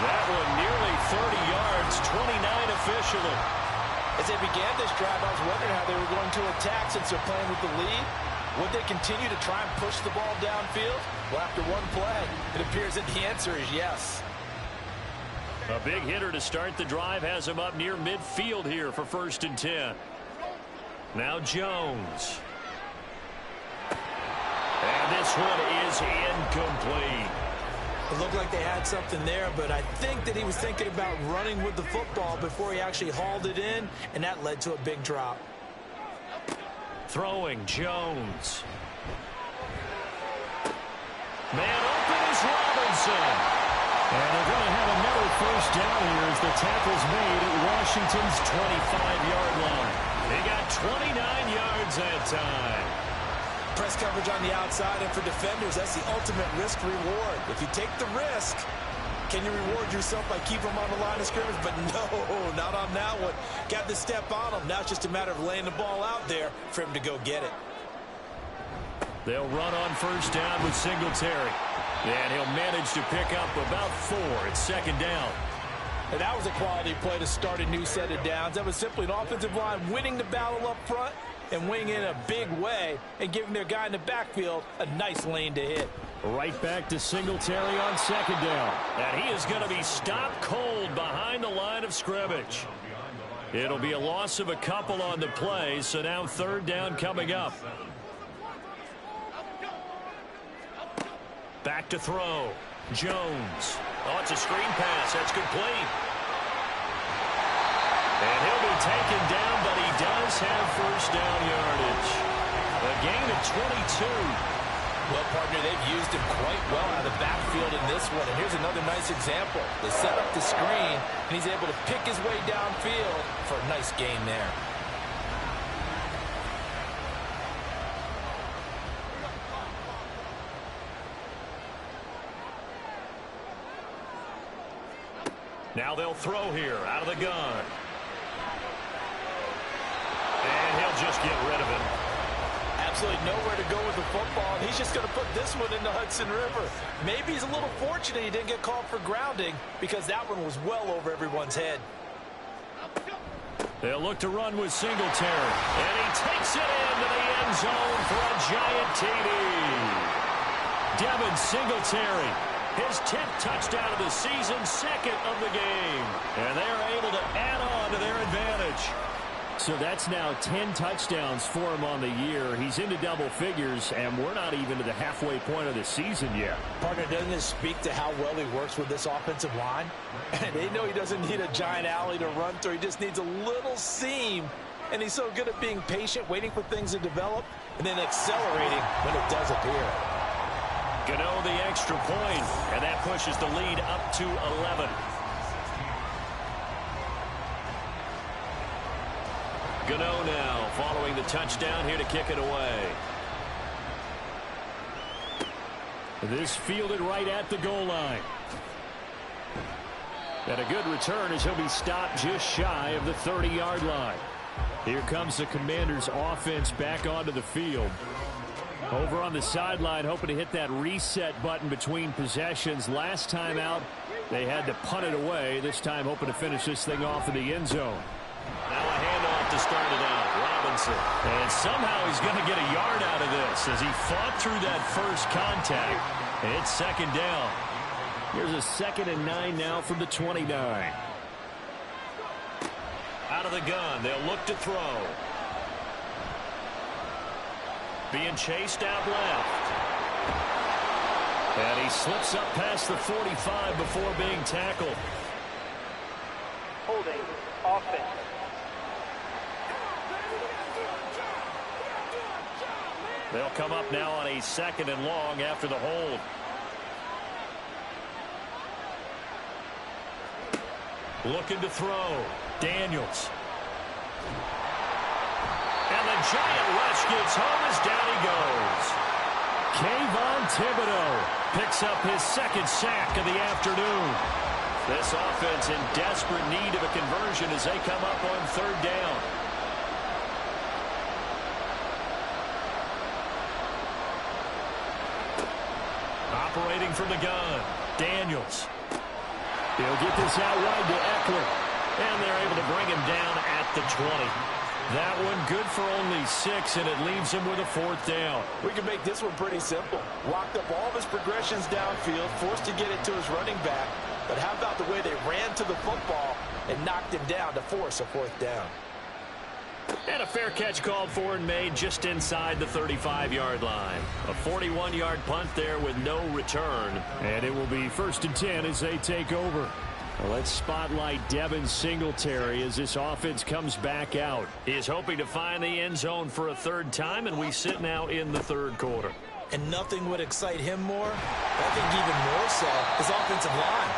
That one nearly 30 yards, 29 officially. As they began this drive, I was wondering how they were going to attack since they're playing with the lead. Would they continue to try and push the ball downfield? Well, after one play, it appears that the answer is yes. A big hitter to start the drive has him up near midfield here for 1st and 10. Now Jones. And this one is incomplete. It looked like they had something there, but I think that he was thinking about running with the football before he actually hauled it in, and that led to a big drop. Throwing Jones. Man open is Robinson. And they're going to have another 1st down here as the tackle's made at Washington's 25-yard line. They got 29 yards that time. Press coverage on the outside, and for defenders, that's the ultimate risk-reward. If you take the risk, can you reward yourself by keeping them on the line of scrimmage? But no, not on that one. Got the step on them. Now it's just a matter of laying the ball out there for him to go get it. They'll run on 1st down with Singletary. And he'll manage to pick up about 4 at 2nd down. And that was a quality play to start a new set of downs. That was simply an offensive line winning the battle up front and winning in a big way and giving their guy in the backfield a nice lane to hit. Right back to Singletary on 2nd down. And he is going to be stopped cold behind the line of scrimmage. It'll be a loss of a couple on the play, so now 3rd down coming up. Back to throw. Jones. Oh, it's a screen pass. That's complete. And he'll be taken down, but he does have 1st down yardage. A gain of 22. Well, partner, they've used him quite well out of the backfield in this one. And here's another nice example. They set up the screen, and he's able to pick his way downfield for a nice gain there. Now they'll throw here out of the gun. And he'll just get rid of it. Absolutely nowhere to go with the football, and he's just going to put this one in the Hudson River. Maybe he's a little fortunate he didn't get called for grounding because that one was well over everyone's head. They'll look to run with Singletary. And he takes it into the end zone for a giant TD. Devin Singletary. His 10th touchdown of the season, 2nd of the game. And they're able to add on to their advantage. So that's now 10 touchdowns for him on the year. He's into double figures, and we're not even to the halfway point of the season yet. Partner, doesn't this speak to how well he works with this offensive line? And they know he doesn't need a giant alley to run through. He just needs a little seam. And he's so good at being patient, waiting for things to develop, and then accelerating when it does appear. Gano the extra point, and that pushes the lead up to 11. Gano now following the touchdown here to kick it away. This fielded right at the goal line. And a good return as he'll be stopped just shy of the 30-yard line. Here comes the Commanders' offense back onto the field. Over on the sideline, hoping to hit that reset button between possessions. Last time out, they had to punt it away. This time, hoping to finish this thing off in the end zone. Now a handoff to start it out. Robinson. And somehow he's going to get a yard out of this as he fought through that first contact. It's 2nd down. Here's a 2nd and 9 now from the 29. Out of the gun. They'll look to throw. Being chased out left. And he slips up past the 45 before being tackled. Holding offense. They'll come up now on a 2nd and long after the hold. Looking to throw. Daniels. And the giant rush gets home as down he goes. Kayvon Thibodeau picks up his 2nd sack of the afternoon. This offense in desperate need of a conversion as they come up on 3rd down. Operating from the gun, Daniels. He'll get this out wide to Eckler. And they're able to bring him down at the 20. That one good for only 6, and it leaves him with a 4th down. We can make this one pretty simple. Locked up all of his progressions downfield, forced to get it to his running back. But how about the way they ran to the football and knocked him down to force a 4th down? And a fair catch called for and made just inside the 35-yard line. A 41-yard punt there with no return. And it will be 1st and 10 as they take over. Well, let's spotlight Devin Singletary as this offense comes back out. He is hoping to find the end zone for a 3rd time, and we sit now in the 3rd quarter. And nothing would excite him more, I think even more so, is offensive line.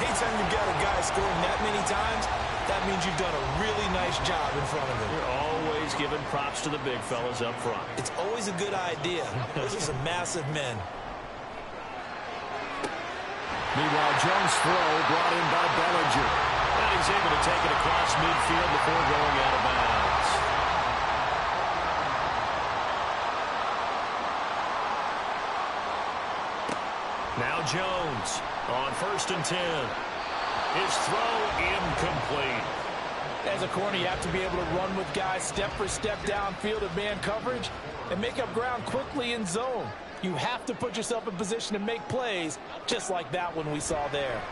Anytime you've got a guy scoring that many times, that means you've done a really nice job in front of him. You're always giving props to the big fellas up front. It's always a good idea. Those are some massive men. Meanwhile, Jones' throw brought in by Bellinger. And he's able to take it across midfield before going out of bounds. Now Jones on 1st and 10. His throw incomplete. As a corner, you have to be able to run with guys step for step downfield of man coverage and make up ground quickly in zone. You have to put yourself in position to make plays, just like that one we saw there.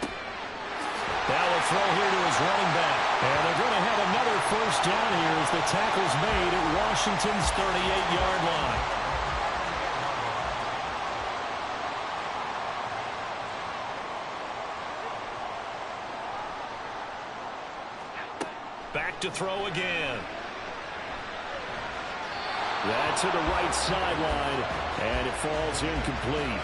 Now a throw here to his running back. And they're going to have another 1st down here as the tackle's made at Washington's 38-yard line. Back to throw again. That's to the right sideline, and it falls incomplete.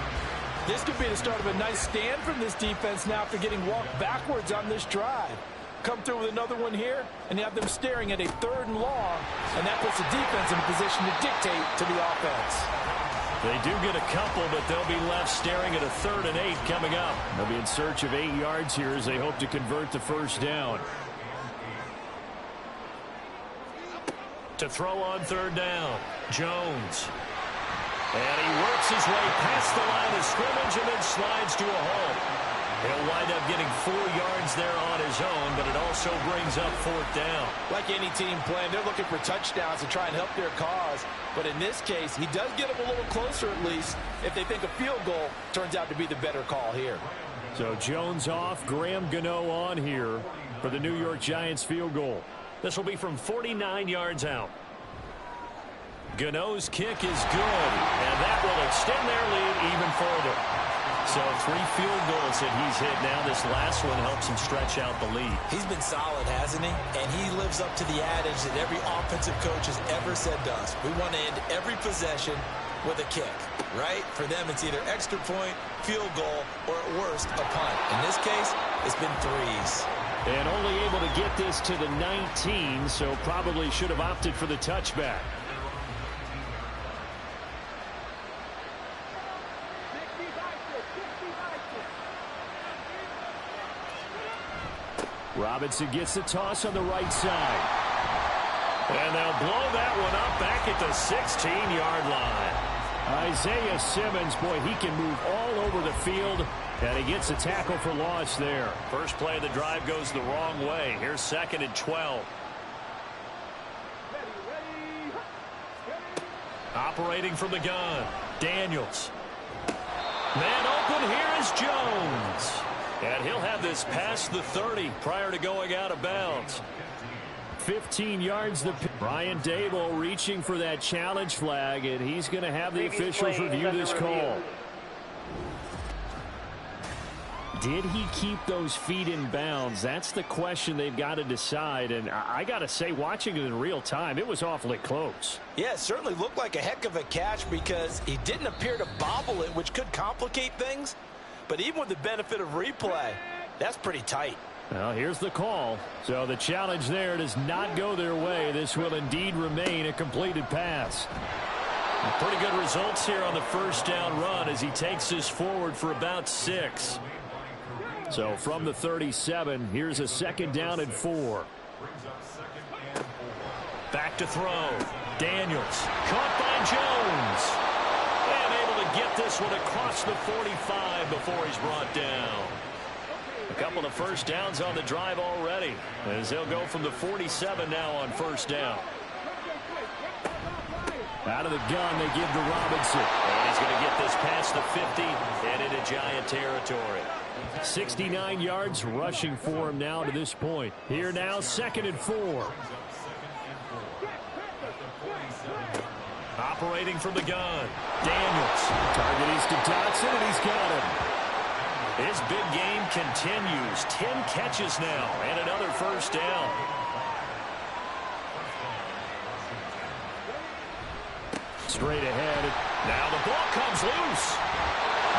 This could be the start of a nice stand from this defense now after getting walked backwards on this drive. Come through with another one here, and you have them staring at a 3rd and long, and that puts the defense in a position to dictate to the offense. They do get a couple, but they'll be left staring at a 3rd and 8 coming up. They'll be in search of 8 yards here as they hope to convert the 1st down. To throw on 3rd down, Jones. And he works his way past the line of scrimmage and then slides to a hole. He'll wind up getting 4 yards there on his own, but it also brings up 4th down. Like any team playing, they're looking for touchdowns to try and help their cause. But in this case, he does get them a little closer at least if they think a field goal turns out to be the better call here. So Jones off, Graham Gano on here for the New York Giants field goal. This will be from 49 yards out. Gano's kick is good, and that will extend their lead even further. So 3 field goals that he's hit now. This last one helps him stretch out the lead. He's been solid, hasn't he? And he lives up to the adage that every offensive coach has ever said to us. We want to end every possession with a kick, right? For them, it's either extra point, field goal, or at worst, a punt. In this case, it's been 3s. And only able to get this to the 19, so probably should have opted for the touchback. Robinson gets the toss on the right side. And they'll blow that one up back at the 16-yard line. Isaiah Simmons, boy, he can move all over the field. And he gets a tackle for loss there. First play of the drive goes the wrong way. Here's 2nd and 12. Operating from the gun, Daniels. Man open, here is Jones. And he'll have this past the 30 prior to going out of bounds. 15 yards. Brian Dable reaching for that challenge flag, and he's going to have the officials review this call. Did he keep those feet in bounds? That's the question they've got to decide. And I got to say, watching it in real time, it was awfully close. Yeah, it certainly looked like a heck of a catch because he didn't appear to bobble it, which could complicate things. But even with the benefit of replay, that's pretty tight. Well, here's the call. So the challenge there does not go their way. This will indeed remain a completed pass. Pretty good results here on the first down run as he takes this forward for about 6. So from the 37, here's a 2nd down and 4. Back to throw. Daniels caught by Jones. And able to get this one across the 45 before he's brought down. A couple of first downs on the drive already, as they'll go from the 47 now on first down. Out of the gun, they give to Robinson. And he's going to get this past the 50 and into Giant territory. 69 yards rushing for him now to this point. Here now, 2nd and 4. Operating from the gun. Daniels. Target is to Dotson, and he's got him. His big game continues. 10 catches now and another first down. Straight ahead. Now the ball comes loose.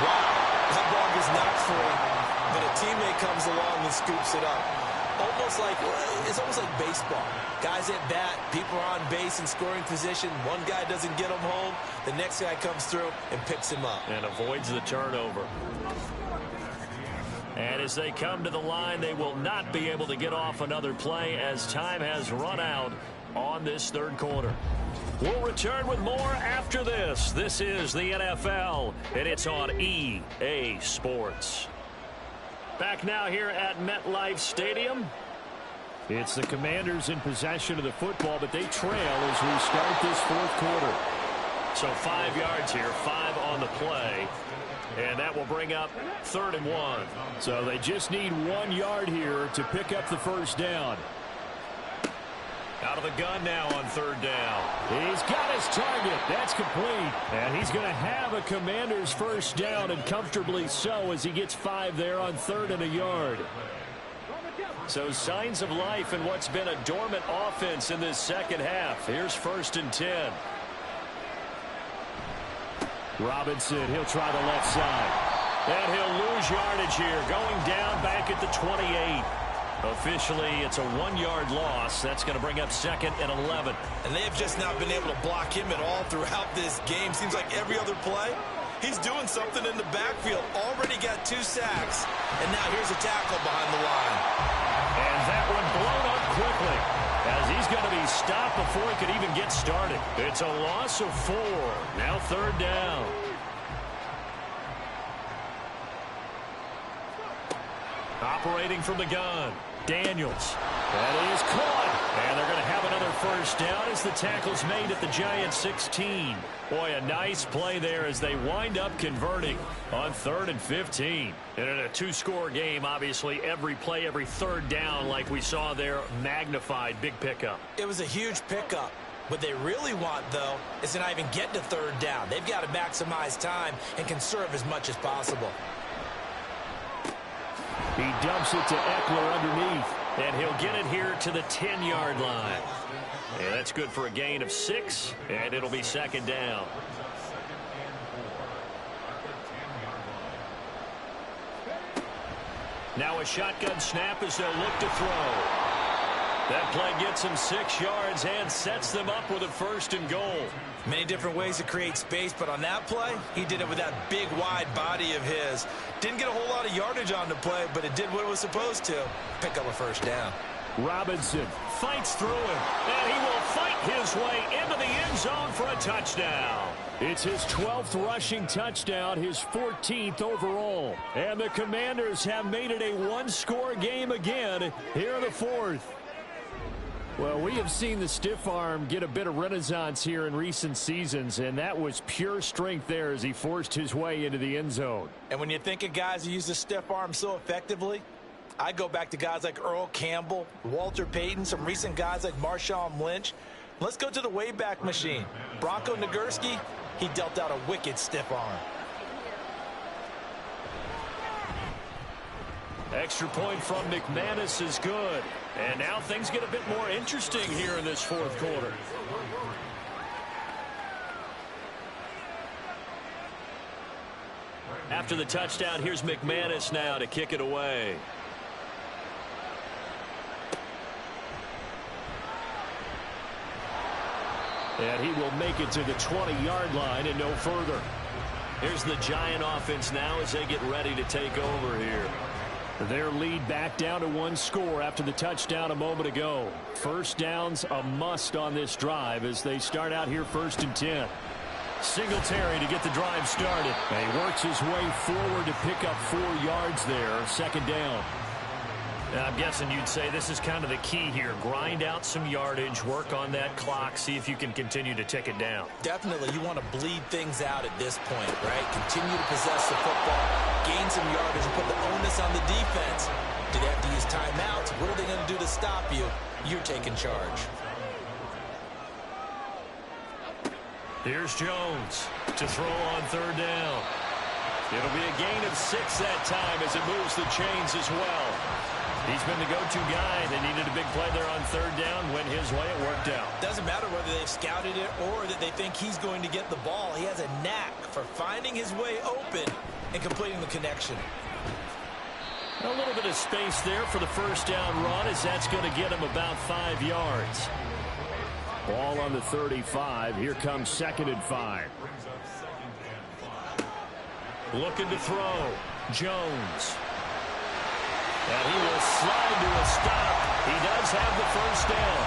Wow, that ball is not free, but a teammate comes along and scoops it up. It's almost like baseball. Guys at bat, people are on base in scoring position. One guy doesn't get him home. The next guy comes through and picks him up. And avoids the turnover. And as they come to the line, they will not be able to get off another play as time has run out on this third quarter. We'll return with more after this. This is the NFL, and it's on EA Sports. Back now here at MetLife Stadium. It's the Commanders in possession of the football, but they trail as we start this fourth quarter. So 5 yards here, 5 on the play. And that will bring up 3rd and 1. So they just need 1 yard here to pick up the first down. Out of the gun now on 3rd down. He's got his target. That's complete. And he's going to have a Commander's first down, and comfortably so, as he gets 5 there on 3rd and a yard. So signs of life in what's been a dormant offense in this second half. Here's 1st and 10. Robinson, he'll try the left side. And he'll lose yardage here, going down back at the 28. Officially, it's a 1 yard loss. That's going to bring up 2nd and 11. And they have just not been able to block him at all throughout this game. Seems like every other play, he's doing something in the backfield. Already got 2 sacks. And now here's a tackle behind the line. And that one blown up quickly, as he's going to be stopped before he could even get started. It's a loss of 4. Now 3rd down. Operating from the gun. Daniels. That is caught. And they're going to have another first down as the tackle's made at the Giants 16. Boy, a nice play there as they wind up converting on 3rd and 15. And in a 2-score game, obviously, every play, every 3rd down, like we saw there, magnified. Big pickup. It was a huge pickup. What they really want, though, is to not even get to 3rd down. They've got to maximize time and conserve as much as possible. He dumps it to Eckler underneath, and he'll get it here to the 10-yard line. And that's good for a gain of 6, and it'll be 2nd down. Now a shotgun snap as they'll look to throw. That play gets him 6 yards and sets them up with a 1st and goal. Many different ways to create space, but on that play, he did it with that big, wide body of his. Didn't get a whole lot of yardage on the play, but it did what it was supposed to. Pick up a 1st down. Robinson fights through him, and he will fight his way into the end zone for a touchdown. It's his 12th rushing touchdown, his 14th overall. And the Commanders have made it a 1-score game again here in the 4th. Well, we have seen the stiff arm get a bit of renaissance here in recent seasons, and that was pure strength there as he forced his way into the end zone. And when you think of guys who use the stiff arm so effectively, I go back to guys like Earl Campbell, Walter Payton, some recent guys like Marshawn Lynch. Let's go to the Wayback Machine. Bronco Nagurski, he dealt out a wicked stiff arm. Extra point from McManus is good. And now things get a bit more interesting here in this 4th quarter. After the touchdown, here's McManus now to kick it away. And he will make it to the 20-yard line and no further. Here's the Giant offense now as they get ready to take over here. Their lead back down to 1 score after the touchdown a moment ago. First down's a must on this drive as they start out here 1st and 10. Singletary to get the drive started. And he works his way forward to pick up 4 yards there. Second down. I'm guessing you'd say this is kind of the key here. Grind out some yardage, work on that clock, see if you can continue to tick it down. Definitely, you want to bleed things out at this point, right? Continue to possess the football, gain some yardage, and put the onus on the defense. Do they have to use timeouts? What are they going to do to stop you? You're taking charge. Here's Jones to throw on third down. It'll be a gain of 6 that time as it moves the chains as well. He's been the go-to guy. They needed a big play there on third down. Went his way. It worked out. Doesn't matter whether they've scouted it or that they think he's going to get the ball. He has a knack for finding his way open and completing the connection. A little bit of space there for the first down run as that's going to get him about 5 yards. Ball on the 35. Here comes 2nd and 5. Looking to throw. Jones. And he will slide to a stop. He does have the first down.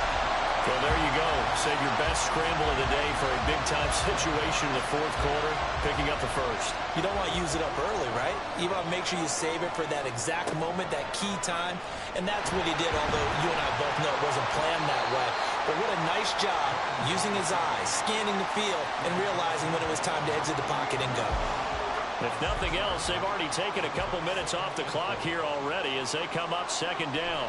Well, there you go. Save your best scramble of the day for a big-time situation in the 4th quarter, picking up the first. You don't want to use it up early, right? You want to make sure you save it for that exact moment, that key time. And that's what he did, although you and I both know it wasn't planned that way. But what a nice job using his eyes, scanning the field, and realizing when it was time to exit the pocket and go. If nothing else, they've already taken a couple minutes off the clock here already as they come up 2nd down.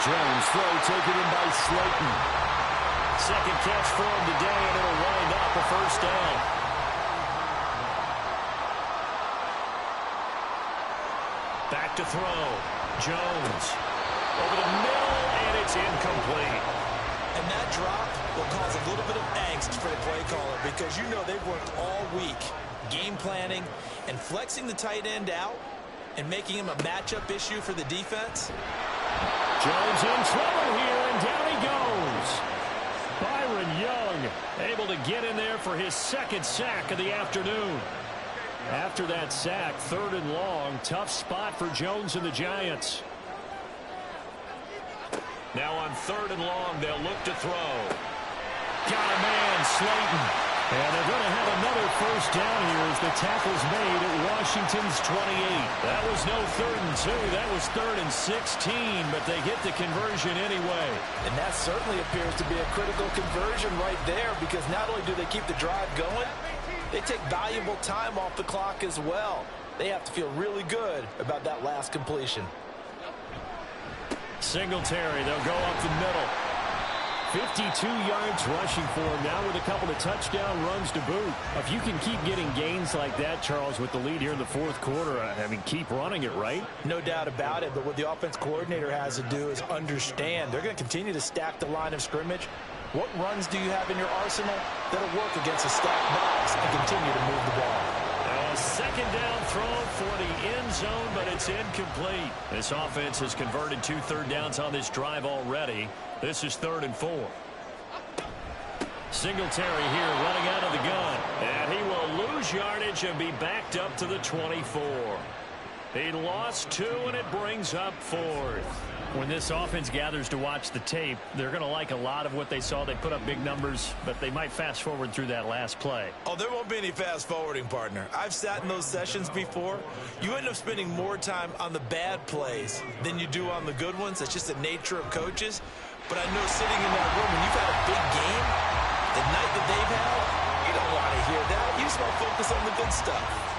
Jones throw taken in by Slayton. 2nd catch for him today, and it'll wind up a first down. Back to throw. Jones over the middle, and it's incomplete. And that drop will cause a little bit of angst for the play caller because you know they've worked all week game planning and flexing the tight end out and making him a matchup issue for the defense. Jones in trouble here, and down he goes. Byron Young able to get in there for his 2nd sack of the afternoon. After that sack, 3rd and long, tough spot for Jones and the Giants. Now on 3rd and long, they'll look to throw. Got a man, Slayton. And they're going to have another first down here as the tackle's made at Washington's 28. That was no 3rd and 2. That was 3rd and 16, but they get the conversion anyway. And that certainly appears to be a critical conversion right there because not only do they keep the drive going, they take valuable time off the clock as well. They have to feel really good about that last completion. Singletary, they'll go up the middle. 52 yards rushing for him now with a couple of touchdown runs to boot. If you can keep getting gains like that, Charles, with the lead here in the 4th quarter, I mean, keep running it, right? No doubt about it, but what the offense coordinator has to do is understand. They're going to continue to stack the line of scrimmage. What runs do you have in your arsenal that'll work against a stacked box and continue to move the ball? A 2nd down throw for the end zone, but it's incomplete. This offense has converted 2 third downs on this drive already. This is 3rd and 4. Singletary here running out of the gun. And he will lose yardage and be backed up to the 24. He lost 2, and it brings up 4th. When this offense gathers to watch the tape, they're going to like a lot of what they saw. They put up big numbers, but they might fast forward through that last play. Oh, there won't be any fast forwarding, partner. I've sat in those sessions before. You end up spending more time on the bad plays than you do on the good ones. That's just the nature of coaches. But I know sitting in that room, when you've had a big game, the night that they've had, you don't want to hear that. You just want to focus on the good stuff.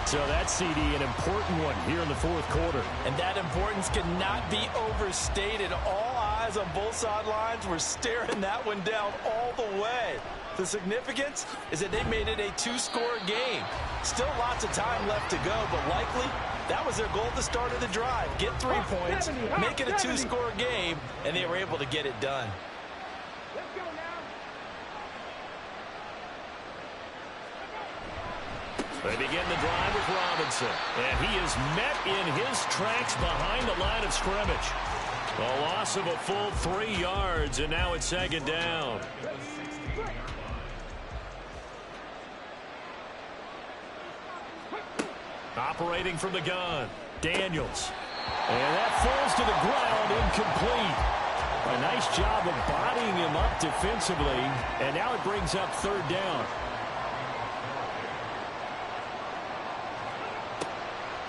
So that CD, an important one here in the 4th quarter. And that importance cannot be overstated. All eyes on both sidelines were staring that one down all the way. The significance is that they made it a 2-score game. Still lots of time left to go, but likely that was their goal at the start of the drive. Get 3 points, make it a 2-score game, and they were able to get it done. They begin the drive with Robinson, and he is met in his tracks behind the line of scrimmage. A loss of a full 3 yards, and now it's 2nd down. Operating from the gun, Daniels. And that falls to the ground, incomplete. A nice job of bodying him up defensively, and now it brings up third down.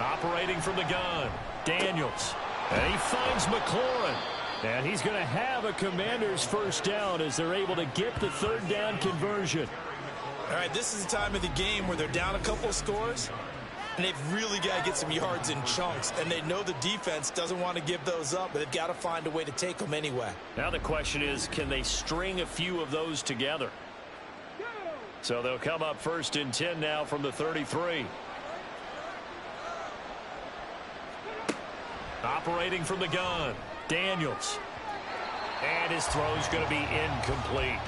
Operating from the gun, Daniels. And he finds McLaurin. And he's going to have a Commanders first down as they're able to get the third down conversion. All right, this is the time of the game where they're down a couple of scores, and they've really got to get some yards in chunks. And they know the defense doesn't want to give those up, but they've got to find a way to take them anyway. Now the question is, can they string a few of those together? So they'll come up first and 10 now from the 33. Operating from the gun, Daniels. And his throw's going to be incomplete.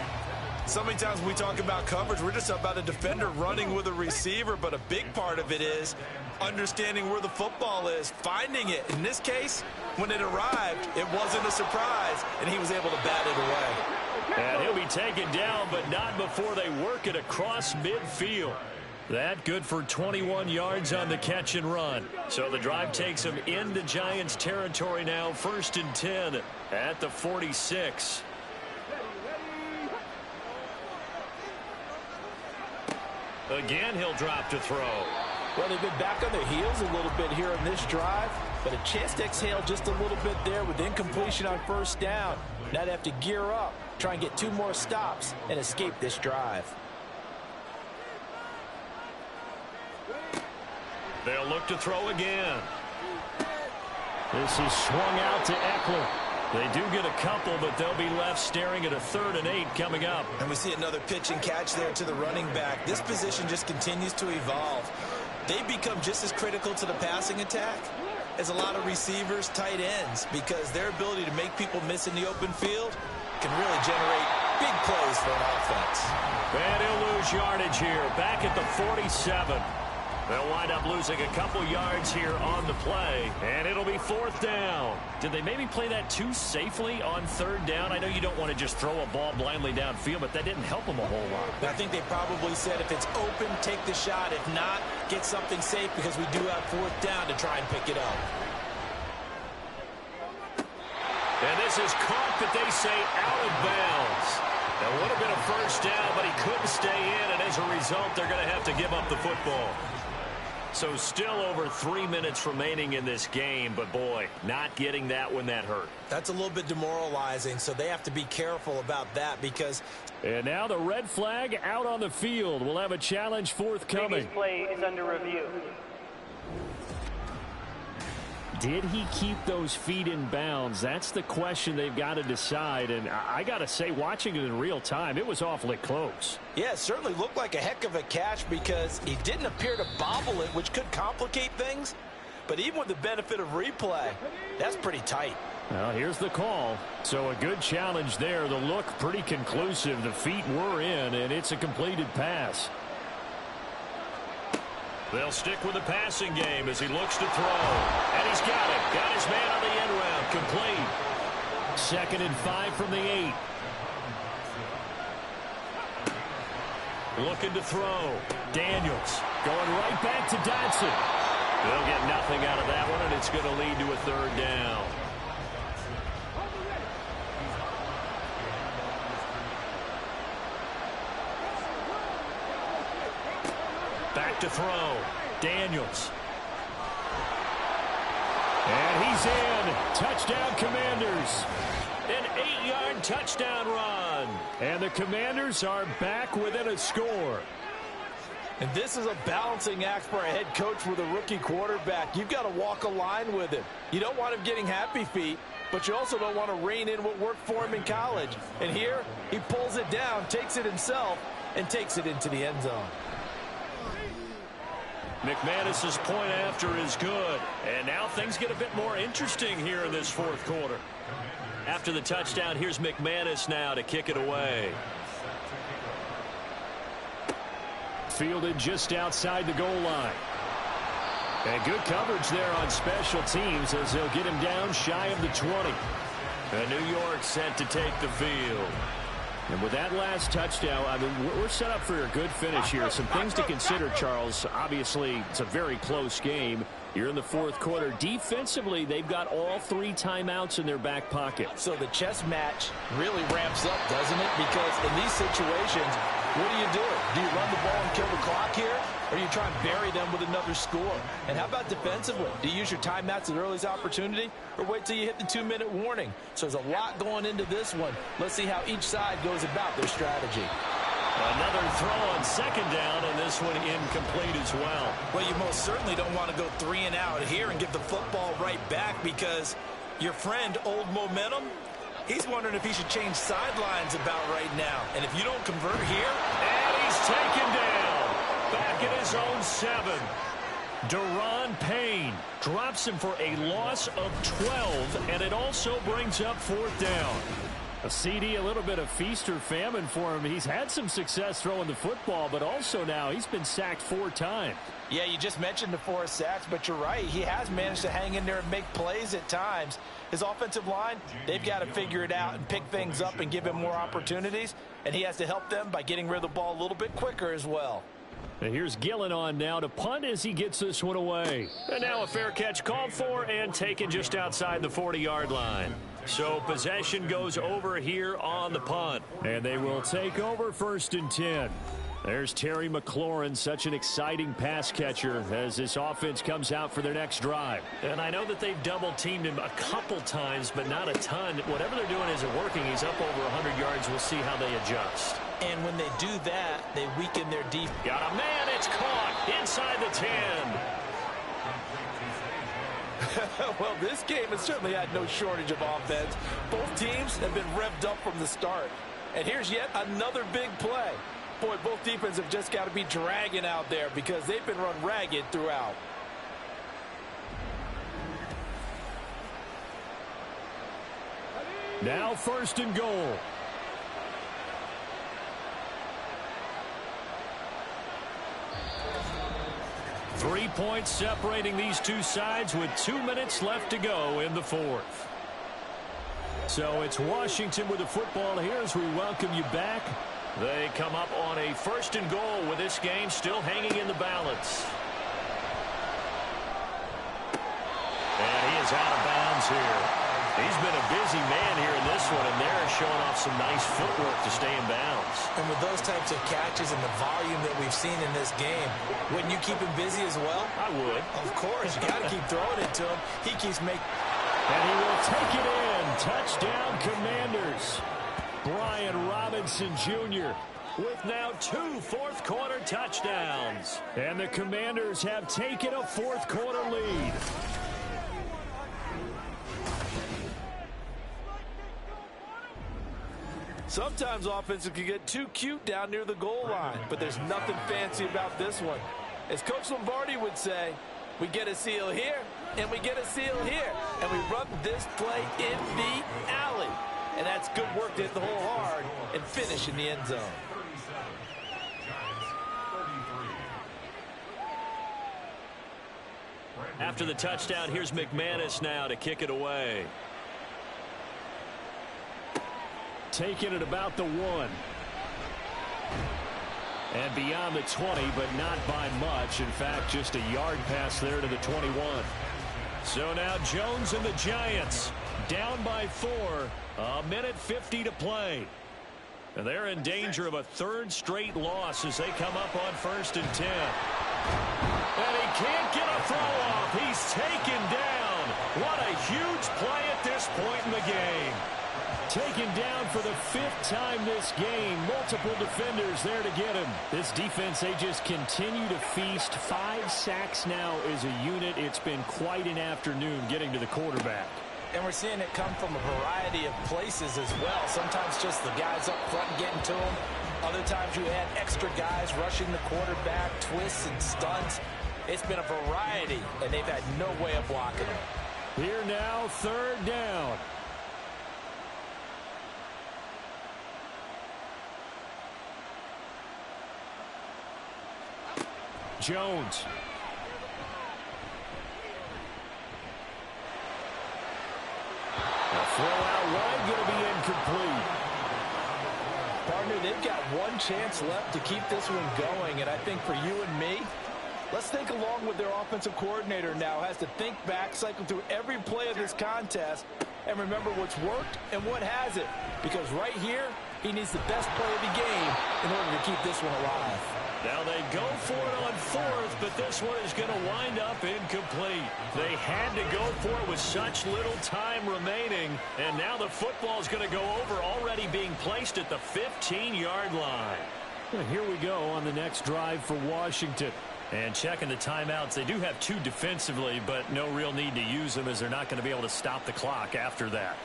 So many times when we talk about coverage, we're just about a defender running with a receiver, but a big part of it is understanding where the football is, finding it. In this case, when it arrived, it wasn't a surprise, and he was able to bat it away. And he'll be taken down, but not before they work it across midfield. That good for 21 yards on the catch and run. So the drive takes him into Giants territory now, first and 10 at the 46. Again, he'll drop to throw. Well, they've been back on their heels a little bit here on this drive, but a chance to exhale just a little bit there with incompletion on first down. Now they have to gear up, try and get 2 more stops, and escape this drive. They'll look to throw again. This is swung out to Eckler. They do get a couple, but they'll be left staring at a 3rd and 8 coming up. And we see another pitch and catch there to the running back. This position just continues to evolve. They become just as critical to the passing attack as a lot of receivers, tight ends, because their ability to make people miss in the open field can really generate big plays for an offense. And he'll lose yardage here, back at the 47. They'll wind up losing a couple yards here on the play, and it'll be 4th down. Did they maybe play that too safely on 3rd down? I know you don't want to just throw a ball blindly downfield, but that didn't help them a whole lot. I think they probably said if it's open, take the shot. If not, get something safe because we do have 4th down to try and pick it up. And this is caught, but they say out of bounds. That would have been a first down, but he couldn't stay in, and as a result, they're going to have to give up the football. So still over 3 minutes remaining in this game, but boy, not getting that when that hurt. That's a little bit demoralizing, so they have to be careful about that because... And now the red flag out on the field. We'll have a challenge forthcoming. Previous play is under review. Did he keep those feet in bounds? That's the question they've got to decide. And I got to say, watching it in real time, it was awfully close. Yeah, it certainly looked like a heck of a catch because he didn't appear to bobble it, which could complicate things. But even with the benefit of replay, that's pretty tight. Well, here's the call. So a good challenge there. The look pretty conclusive. The feet were in, and it's a completed pass. They'll stick with the passing game as he looks to throw. And he's got it. Got his man on the end round. Complete. 2nd and 5 from the 8. Looking to throw. Daniels going right back to Dodson. They'll get nothing out of that one, and it's going to lead to a 3rd down. Back to throw. Daniels. And he's in. Touchdown, Commanders. An 8-yard touchdown run. And the Commanders are back within a score. And this is a balancing act for a head coach with a rookie quarterback. You've got to walk a line with him. You don't want him getting happy feet, but you also don't want to rein in what worked for him in college. And here, he pulls it down, takes it himself, and takes it into the end zone. McManus's point after is good. And now things get a bit more interesting here in this 4th quarter. After the touchdown, here's McManus now to kick it away. Fielded just outside the goal line. And good coverage there on special teams as they'll get him down shy of the 20. And New York set to take the field. And with that last touchdown, I mean, we're set up for a good finish here. Some things to consider, Charles. Obviously, it's a very close game. You're in the fourth quarter. Defensively, they've got all 3 timeouts in their back pocket. So the chess match really ramps up, doesn't it? Because in these situations, what do you do? Do you run the ball and kill the clock here? Or you try and bury them with another score? And how about defensively? Do you use your timeouts at the earliest opportunity? Or wait till you hit the 2-minute warning? So there's a lot going into this one. Let's see how each side goes about their strategy. Another throw on second down, and this one incomplete as well. Well, you most certainly don't want to go 3 and out here and give the football right back, because your friend, Old Momentum, he's wondering if he should change sidelines about right now. And if you don't convert here... And he's taken down. Back at his own 7. Deron Payne drops him for a loss of 12, and it also brings up 4th down. A CD, a little bit of feast or famine for him. He's had some success throwing the football, but also now he's been sacked 4 times. Yeah, you just mentioned the 4 sacks, but you're right. He has managed to hang in there and make plays at times. His offensive line, they've got to figure it out and pick things up and give him more opportunities, and he has to help them by getting rid of the ball a little bit quicker as well. And here's Gillen on now to punt as he gets this one away. And now a fair catch called for and taken just outside the 40-yard line. So possession goes over here on the punt. And they will take over 1st and 10. There's Terry McLaurin, such an exciting pass catcher as this offense comes out for their next drive. And I know that they've double-teamed him a couple times, but not a ton. Whatever they're doing isn't working. He's up over 100 yards. We'll see how they adjust. And when they do that, they weaken their defense. Got a man. It's caught inside the 10. Well, this game has certainly had no shortage of offense. Both teams have been revved up from the start. And here's yet another big play. Boy, both defenses have just got to be dragging out there because they've been run ragged throughout. Now 1st and goal. Three points separating these two sides with 2 minutes left to go in the 4th. So it's Washington with the football here as we welcome you back. They come up on a 1st and goal with this game still hanging in the balance. And he is out of bounds here. He's been a busy man here in this one, and they're showing off some nice footwork to stay in bounds. And with those types of catches and the volume that we've seen in this game, wouldn't you keep him busy as well? I would. Of course. You got to keep throwing it to him. He keeps making... And he will take it in. Touchdown, Commanders. Brian Robinson Jr. with now 2 fourth-quarter touchdowns. And the Commanders have taken a fourth-quarter lead. Sometimes offenses can get too cute down near the goal line, but there's nothing fancy about this one. As Coach Lombardi would say, we get a seal here, and we get a seal here, and we run this play in the alley. And that's good work to hit the hole hard and finish in the end zone. After the touchdown, here's McManus now to kick it away. Taking it about the 1. And beyond the 20, but not by much. In fact, just a yard pass there to the 21. So now Jones and the Giants down by 4. A minute 50 to play. And they're in danger of a 3rd straight loss as they come up on 1st and 10. And he can't get a throw off. He's taken down. What a huge play at this point in the game. Taken down for the 5th time this game. Multiple defenders there to get him. This defense, they just continue to feast. 5 sacks now as a unit. It's been quite an afternoon getting to the quarterback. And we're seeing it come from a variety of places as well. Sometimes just the guys up front getting to him. Other times you had extra guys rushing the quarterback, twists and stunts. It's been a variety, and they've had no way of blocking him. Here now, 3rd down. Jones. A throw out wide, going to be incomplete. Partner, they've got one chance left to keep this one going, and I think for you and me, let's think along with their offensive coordinator now. Has to think back, cycle through every play of this contest, and remember what's worked and what hasn't. Because right here, he needs the best play of the game in order to keep this one alive. Now they go for it on fourth, but this one is going to wind up incomplete. They had to go for it with such little time remaining, and now the football is going to go over, already being placed at the 15-yard line. Well, here we go on the next drive for Washington. And checking the timeouts, they do have 2 defensively, but no real need to use them as they're not going to be able to stop the clock after that.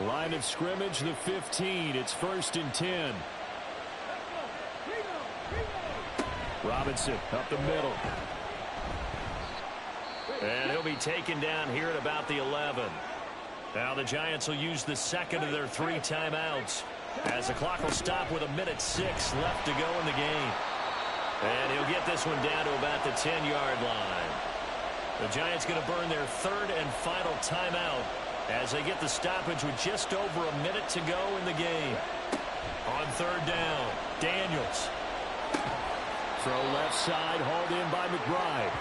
Line of scrimmage, the 15. It's 1st and 10. Robinson up the middle. And he'll be taken down here at about the 11. Now the Giants will use the second of their 3 timeouts as the clock will stop with 1:06 left to go in the game. And he'll get this one down to about the 10-yard line. The Giants going to burn their 3rd and final timeout as they get the stoppage with just over a minute to go in the game. On 3rd down, Daniels. Throw left side, hauled in by McBride.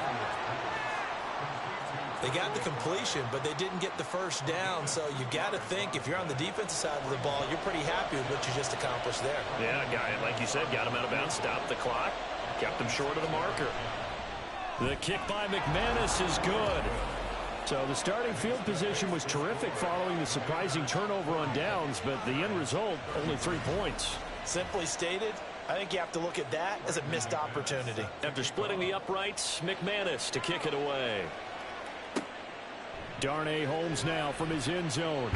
They got the completion, but they didn't get the first down. So you got to think if you're on the defensive side of the ball, you're pretty happy with what you just accomplished there. Yeah, guy, like you said, got him out of bounds, stopped the clock, kept him short of the marker. The kick by McManus is good. So the starting field position was terrific following the surprising turnover on downs, but the end result, only 3 points. Simply stated, I think you have to look at that as a missed opportunity. After splitting the uprights, McManus to kick it away. Darnay Holmes now from his end zone.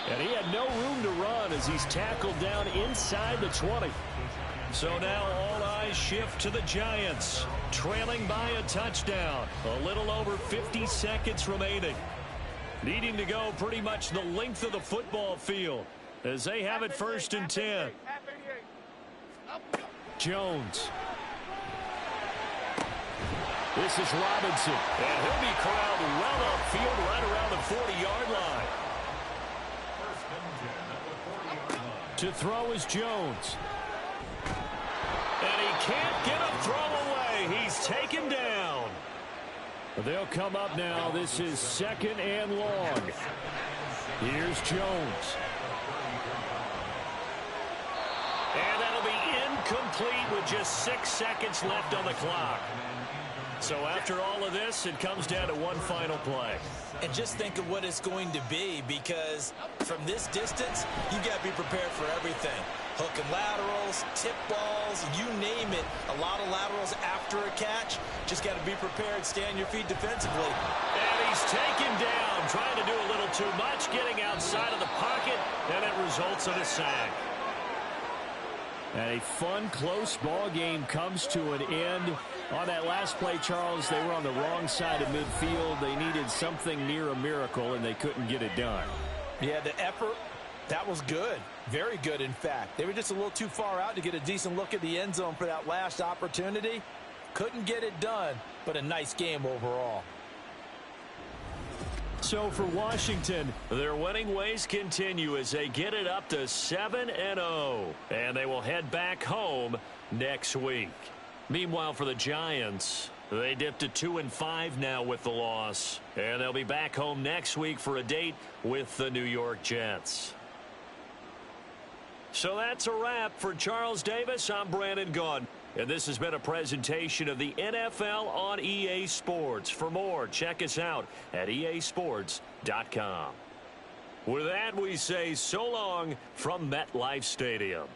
And he had no room to run as he's tackled down inside the 20. So now all eyes shift to the Giants, trailing by a touchdown. A little over 50 seconds remaining. Needing to go pretty much the length of the football field as they have it 1st and 10. Jones. This is Robinson. And he'll be corralled well upfield right around the 40-yard line. To throw is Jones. And he can't get a throw away. He's taken down. They'll come up now. This is 2nd and long. Here's Jones. And that'll be incomplete with just 6 seconds left on the clock. So after all of this, it comes down to one final play. And just think of what it's going to be, because from this distance, you've got to be prepared for everything. Hook and laterals, tip balls, you name it. A lot of laterals after a catch. Just got to be prepared, stay on your feet defensively. And he's taken down, trying to do a little too much, getting outside of the pocket, and it results in a sack. And a fun, close ball game comes to an end. On that last play, Charles, they were on the wrong side of midfield. They needed something near a miracle, and they couldn't get it done. Yeah, the effort, that was good. Very good, in fact. They were just a little too far out to get a decent look at the end zone for that last opportunity. Couldn't get it done, but a nice game overall. So for Washington, their winning ways continue as they get it up to 7-0. And they will head back home next week. Meanwhile, for the Giants, they dipped to 2-5 now with the loss. And they'll be back home next week for a date with the New York Jets. So that's a wrap. For Charles Davis, I'm Brandon Gunn. And this has been a presentation of the NFL on EA Sports. For more, check us out at easports.com. With that, we say so long from MetLife Stadium.